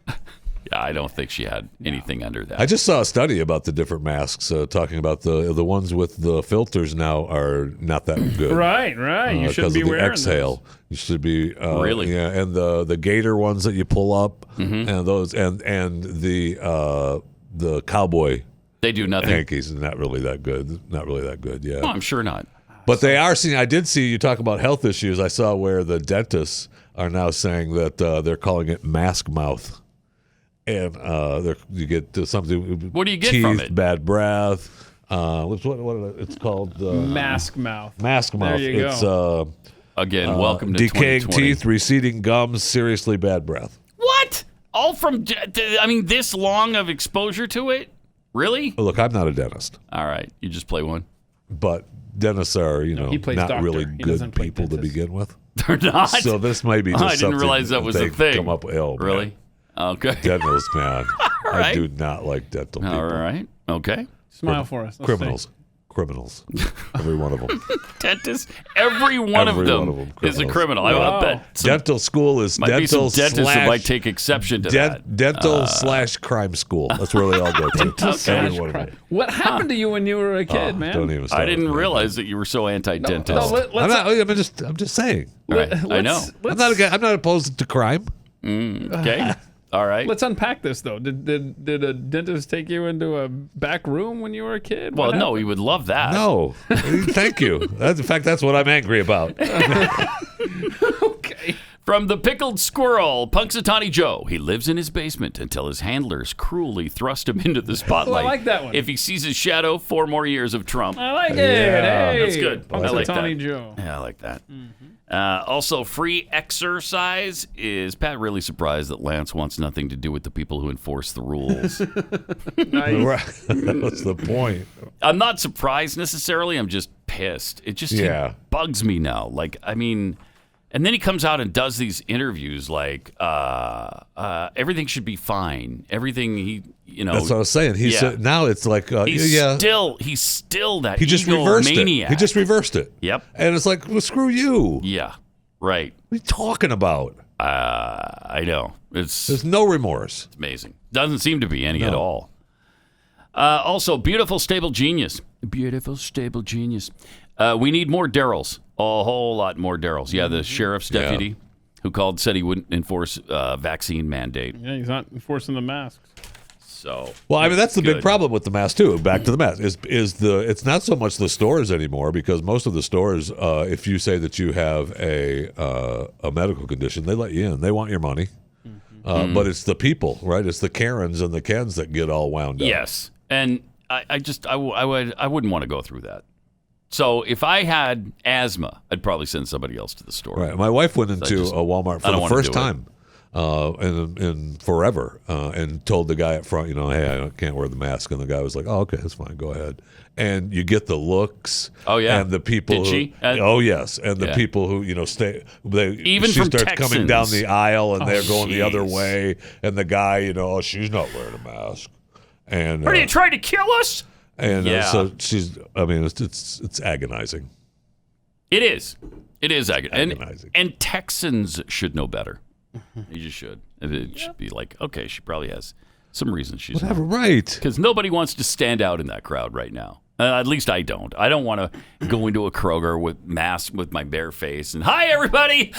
Yeah, I don't think she had anything under that. I just saw a study about the different masks, talking about the ones with the filters now are not that good. Right. You shouldn't be wearing the exhale. those. You should be really. Yeah, and the gator ones that you pull up, and those and the cowboy. They do nothing. Hankies, not really that good. Yeah. Oh, I'm sure not. But they are seeing. I did see you talk about health issues. I saw where the dentists are now saying that they're calling it mask mouth, and you get something. What do you get teeth, from it? Bad breath. What it's called? Mask mouth. Mask mouth. There you It's go. Again, welcome to decaying 2020. teeth, receding gums, seriously bad breath. What? All from, this long of exposure to it? Really? Well, look, I'm not a dentist. All right. You just play one? But dentists are, he plays not doctor. really He good doesn't play people to dentist. begin with. They're not? So this may be just I didn't something realize that was they a thing. come up with. Oh, really? Okay. Dentals, man. All right. I do not like dental people. All right. Okay. Smile for us. Let's Criminals. Criminals. Every one of them. Dentists, every one of them is a criminal. I bet. Dental school is might dental be some dentists that might slash take exception to that. dental slash crime school. That's where they all go to. Every one of them. What happened to you when you were a kid, man? Don't even start I didn't with me. realize that you were so anti-dentist. I'm just saying. All right. I know. I'm not opposed to crime. Okay. All right. Let's unpack this, though. Did a dentist take you into a back room when you were a kid? Well, no, he would love that. No. Thank you. In fact, that's what I'm angry about. Okay. From the Pickled Squirrel, Punxsutawney Joe. He lives in his basement until his handlers cruelly thrust him into the spotlight. I like that one. If he sees his shadow, 4 more years of Trump. I like it. Yeah. Hey, That's good. I like that. Punxsutawney Joe. Yeah, I like that. Also, free exercise. Is Pat really surprised that Lance wants nothing to do with the people who enforce the rules? What's the point? I'm not surprised necessarily. I'm just pissed. It just it bugs me now. Like, I mean, and then he comes out and does these interviews like everything should be fine. Everything That's what I was saying. Now it's like he's still that he just reversed egomaniac. it. He just reversed it. Yep. And it's like, well, screw you. Yeah. Right. What are you talking about? I know. There's no remorse. It's amazing. Doesn't seem to be any at all. Also, beautiful, stable genius. Beautiful, stable genius. We need more Darryls. A whole lot more Darryls. Yeah, the sheriff's deputy who called said he wouldn't enforce vaccine mandate. Yeah, he's not enforcing the masks. So, well, I mean, that's the big problem with the mask too. Back to the mask it's not so much the stores anymore, because most of the stores, if you say that you have a medical condition, they let you in. They want your money. But it's the people, right? It's the Karens and the Kens that get all wound up. Yes, and I wouldn't want to go through that. So if I had asthma, I'd probably send somebody else to the store. Right. My wife went into a Walmart for the first time in forever and told the guy up front, hey, I can't wear the mask. And the guy was like, oh, okay, that's fine. Go ahead. And you get the looks. Oh, yeah. And the people. Did she? Oh, yes. And the people who, stay. Even she from starts Texans. coming down the aisle and they're going the other jeez. way. And the guy, oh, she's not wearing a mask. And are you trying to kill us? And so it's agonizing. It is. It is agonizing. And Texans should know better. You just should. It should be like, okay, she probably has some reason she's whatever, right? Because nobody wants to stand out in that crowd right now. At least I don't. I don't want to go into a Kroger with mask with my bare face and hi everybody.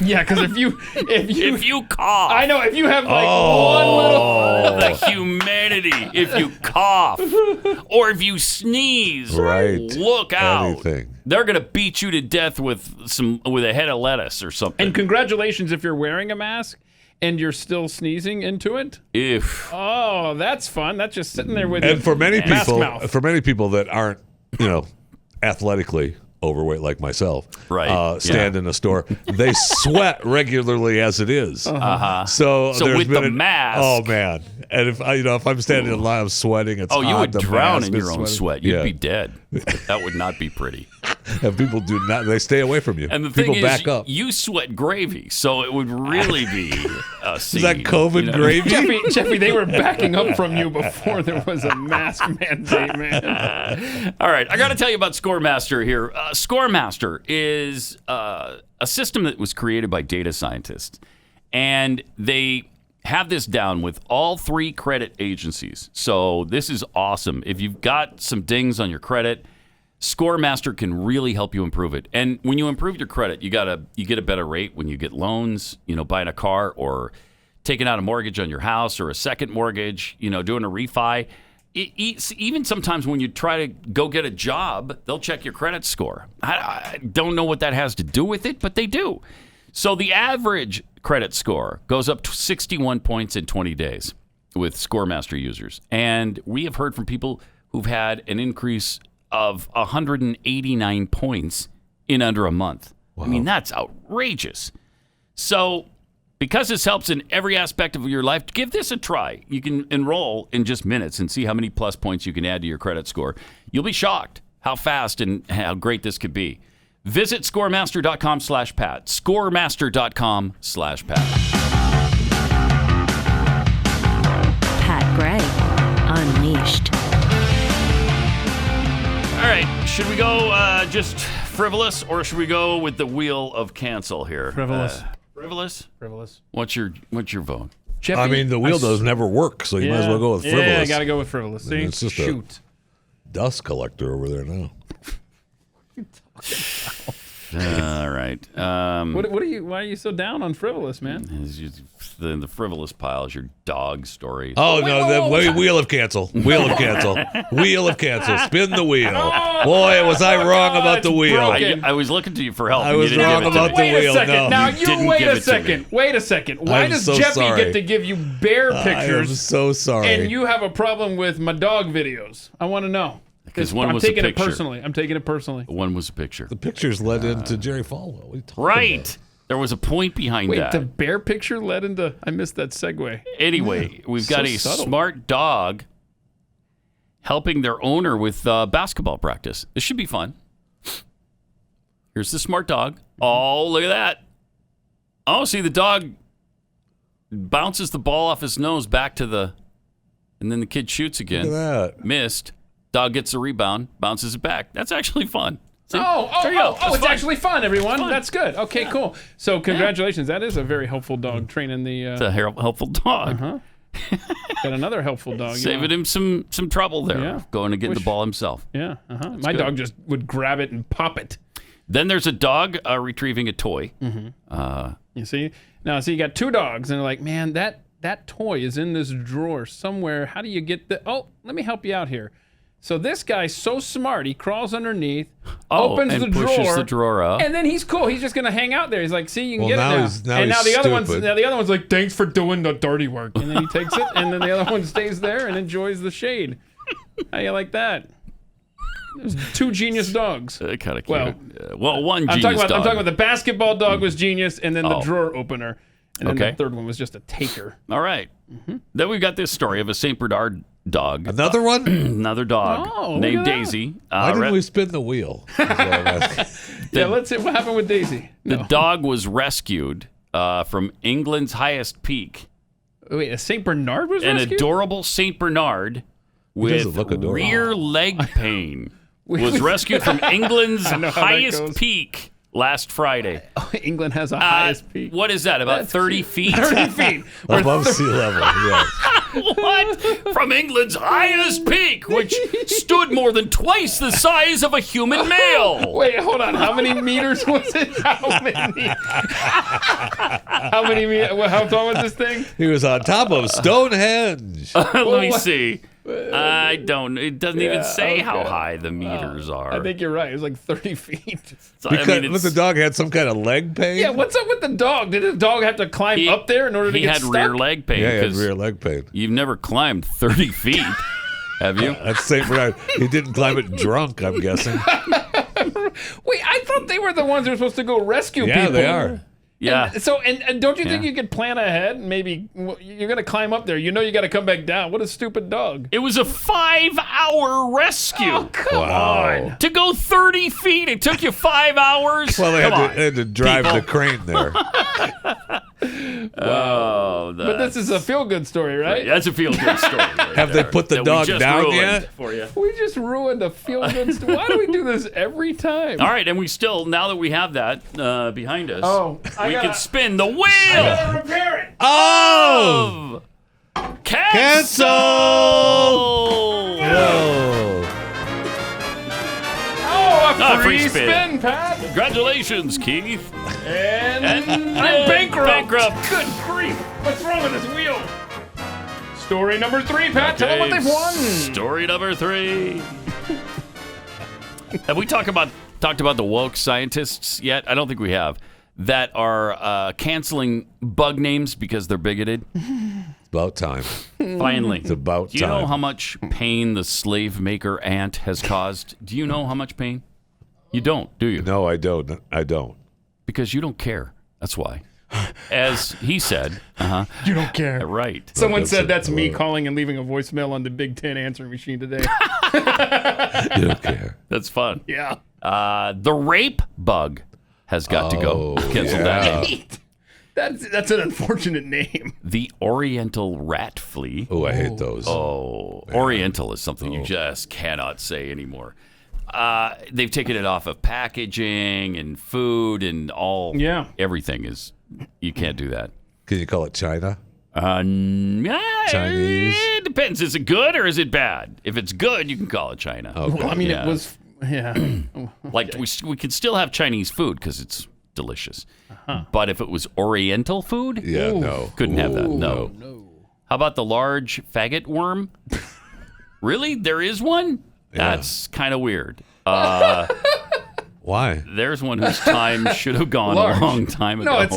Yeah, because if you cough, I know if you have like one little the humanity. If you cough or if you sneeze, right? Look out! Anything. They're gonna beat you to death with a head of lettuce or something. And congratulations if you're wearing a mask and you're still sneezing into it. Oh, that's fun. That's just sitting there with. And for many mouth. people that aren't, athletically overweight like myself, right? Stand in a store, they sweat regularly as it is. So there's with been the mask, oh man! And if I'm standing in line, I'm sweating. It's you would hot, drown in your sweating. own sweat. You'd be dead. That would not be pretty. And people do not; they stay away from you. And the people thing back is, up. You sweat gravy, so it would really be a scene. Is that COVID gravy? Jeffy, they were backing up from you before there was a mask mandate, man. All right, I got to tell you about ScoreMaster here. ScoreMaster is a system that was created by data scientists, and they have this down with all 3 credit agencies. So this is awesome. If you've got some dings on your credit, ScoreMaster can really help you improve it. And when you improve your credit, you get a better rate when you get loans, buying a car or taking out a mortgage on your house or a second mortgage, doing a refi. even sometimes when you try to go get a job, they'll check your credit score. I don't know what that has to do with it, but they do. So the average credit score goes up to 61 points in 20 days with ScoreMaster users. And we have heard from people who've had an increase of 189 points in under a month. Wow. I mean, that's outrageous. So because this helps in every aspect of your life, give this a try. You can enroll in just minutes and see how many plus points you can add to your credit score. You'll be shocked how fast and how great this could be. Visit scoremaster.com/Pat. Scoremaster.com/Pat. Pat Gray Unleashed. All right, should we go just frivolous, or should we go with the wheel of cancel here? Frivolous. Frivolous? Frivolous. What's your vote? Jeffy? I mean, the wheel does never work, so you might as well go with frivolous. Yeah, I got to go with frivolous. See? It's just a dust collector over there now. All right. What are you? Why are you so down on frivolous, man? The frivolous pile is your dog story. Oh, no, the wheel of cancel. Wheel of cancel. Wheel of cancel. Spin the wheel. Boy, was I wrong about the wheel. I was looking to you for help. I was wrong about the wheel. No. Now, wait a second. Wait a second. Why does Jeffy get to give you bear pictures? I'm so sorry. And you have a problem with my dog videos? I want to know. Because one was a picture. I'm taking it personally. One was a picture. The pictures led into Jerry Falwell. What are you talking about? There was a point behind that. Wait, the bear picture led into... I missed that segue. Anyway, we've got a smart dog helping their owner with basketball practice. This should be fun. Here's the smart dog. Oh, look at that. Oh, see, the dog bounces the ball off his nose back to the... And then the kid shoots again. Look at that. Missed. Dog gets the rebound, bounces it back. That's actually fun. See? It's actually fun, everyone. That's good. Okay, cool. So congratulations. That is a very helpful dog training the... It's a helpful dog. Uh-huh. Got another helpful dog. Saving him some trouble there, going to get the ball himself. Yeah, my dog just would grab it and pop it. Then there's a dog retrieving a toy. Mm-hmm. You see? Now, you got two dogs, and they're like, man, that toy is in this drawer somewhere. How do you get the... Oh, let me help you out here. So this guy's so smart, he crawls underneath, opens the drawer, pushes the drawer up, and then he's cool. He's just gonna hang out there. He's like, "See, you can get it now." And now the other one's like, "Thanks for doing the dirty work," and then he takes it, and then the other one stays there and enjoys the shade. How you like that? There's two genius dogs. Kind of cute. Well, one genius dog. I'm talking about the basketball dog was genius, and then the drawer opener, and then the third one was just a taker. All right. Mm-hmm. Then we've got this story of a St. Bernard dog. Another one? Another dog named Daisy. Why didn't we spin the wheel? Yeah, let's see what happened with Daisy. The dog was rescued from England's highest peak. Wait, a St. Bernard was rescued? An adorable St. Bernard with rear leg pain was rescued from England's highest peak last Friday. England has a highest peak. What is that, about 30 feet? 30 feet. Above sea level, yes. What? From England's highest peak, which stood more than twice the size of a human male. Wait, hold on. How many meters was it? How tall was this thing? He was on top of Stonehenge. Let me see. I don't. It doesn't even say how high the meters are. I think you're right. It was like 30 feet. Because the dog had some kind of leg pain? Yeah, what's up with the dog? Did the dog have to climb up there in order to get stuck? He had rear leg pain. Yeah, he had rear leg pain. You've never climbed 30 feet, have you? That's St. Bernard. He didn't climb it drunk, I'm guessing. Wait, I thought they were the ones who were supposed to go rescue people. Yeah, they are. Yeah. And don't you think you could plan ahead? Maybe you're going to climb up there. You know you got to come back down. What a stupid dog. It was a 5-hour rescue. Oh, come on. To go 30 feet, it took you 5 hours? Well, they had to drive the crane there. But this is a feel-good story, right? That's a feel-good story. Have they put the dog down yet? For you. We just ruined a feel-good story. Why do we do this every time? All right, and we still, now that we have that behind us, we can spin the wheel. I gotta repair it. Oh! Cancel! A free spin, Pat. Congratulations, Keith. And I'm bankrupt. Good grief. What's wrong with this wheel? Story number 3, Pat. Tell them what they've won. Story number 3. Have we talked about the woke scientists yet? I don't think we have. That are canceling bug names because they're bigoted. It's about time. Finally. It's about time. Do you know how much pain the slave maker ant has caused? Do you know how much pain? You don't, do you? No, I don't. I don't. Because you don't care. That's why. As he said. You don't care. Right. Someone said that's me calling and leaving a voicemail on the Big Ten answering machine today. You don't care. That's fun. Yeah. The rape bug has got to go. Cancel that name. That's an unfortunate name. The Oriental rat flea. Oh, I hate those. Oh, man. Oriental is something you just cannot say anymore. They've taken it off of packaging and food and all. Yeah. Everything is. You can't do that. Can you call it China? Chinese? It depends. Is it good or is it bad? If it's good, you can call it China. Okay. Well, I mean, it was. Yeah. Like we could still have Chinese food because it's delicious. But if it was Oriental food, couldn't have that. No. How about the large faggot worm? Really? There is one? Yeah. That's kind of weird. Why? There's one whose time should have gone a long time ago. No, it's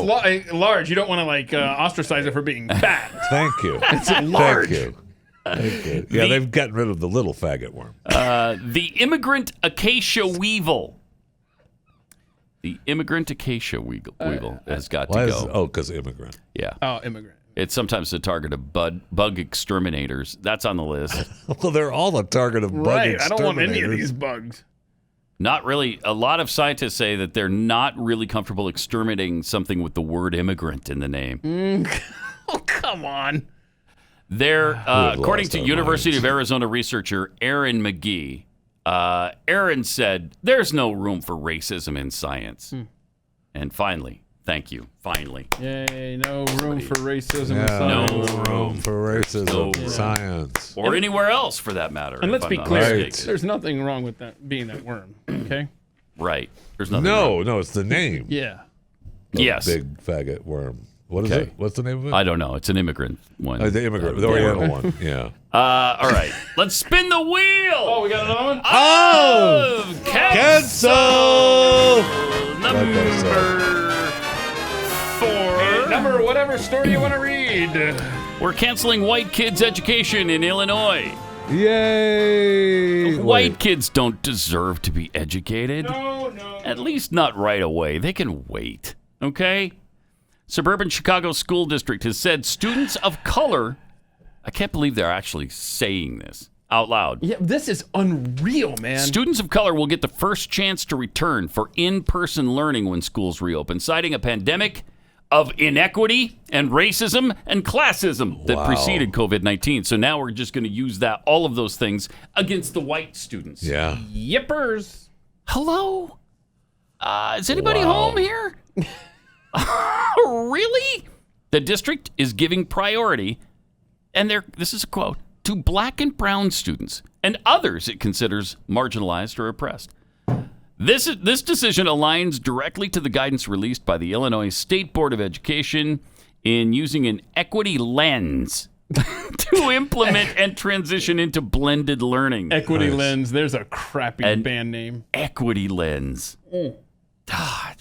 large. You don't want to ostracize it for being fat. Thank you. It's large. Thank you. Yeah, they've gotten rid of the little faggot worm. The immigrant acacia weevil. The immigrant acacia weevil has got to go. Because immigrant. Yeah. Oh, immigrant. It's sometimes the target of bug exterminators. That's on the list. Well, they're all the target of bug exterminators. I don't want any of these bugs. Not really. A lot of scientists say that they're not really comfortable exterminating something with the word immigrant in the name. Oh, come on. They're, according to University of Arizona researcher Aaron McGee, Aaron said, there's no room for racism in science. And finally, thank you, finally. Yay, no room for racism in science. No room for racism in science. Or anywhere else, for that matter. And let's be clear, there's nothing wrong with that being that worm, okay? Right. There's nothing wrong. No, it's the name. Yeah. Yes. Big faggot worm. What is it? What's the name of it? I don't know. It's an immigrant one. The immigrant, the Oriental one. Yeah. All right. Let's spin the wheel. Oh, we got another one? Oh! Cancel! Number 4. Hey, number whatever story you want to read. We're canceling white kids' education in Illinois. Yay! White kids don't deserve to be educated. No. At least not right away. They can wait. Okay? Suburban Chicago School District has said students of color, I can't believe they're actually saying this out loud. Yeah, this is unreal, man. Students of color will get the first chance to return for in-person learning when schools reopen, citing a pandemic of inequity and racism and classism that preceded COVID-19. So now we're just going to use all of those things against the white students. Yeah. Yippers. Hello? Is anybody home here? Really? The district is giving priority, and this is a quote, to black and brown students and others it considers marginalized or oppressed. This decision aligns directly to the guidance released by the Illinois State Board of Education in using an equity lens to implement and transition into blended learning. Equity Lens, there's a crappy band name. Equity Lens.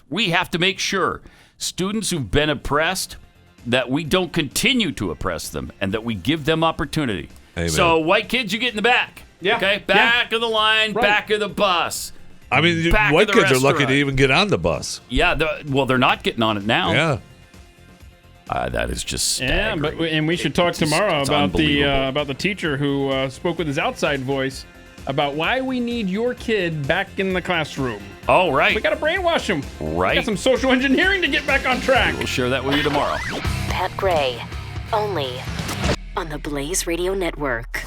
We have to make sure students who've been oppressed, that we don't continue to oppress them and that we give them opportunity. Amen. So white kids, you get in the back. Yeah. Okay? Back of the line, back of the bus. I mean, white kids are lucky to even get on the bus. Yeah, they're not getting on it now. Yeah. That is just staggering. Yeah, and we should talk tomorrow about the teacher who spoke with his outside voice about why we need your kid back in the classroom. Oh, right. We got to brainwash him. Right. We got some social engineering to get back on track. We'll share that with you tomorrow. Pat Gray, only on the Blaze Radio Network.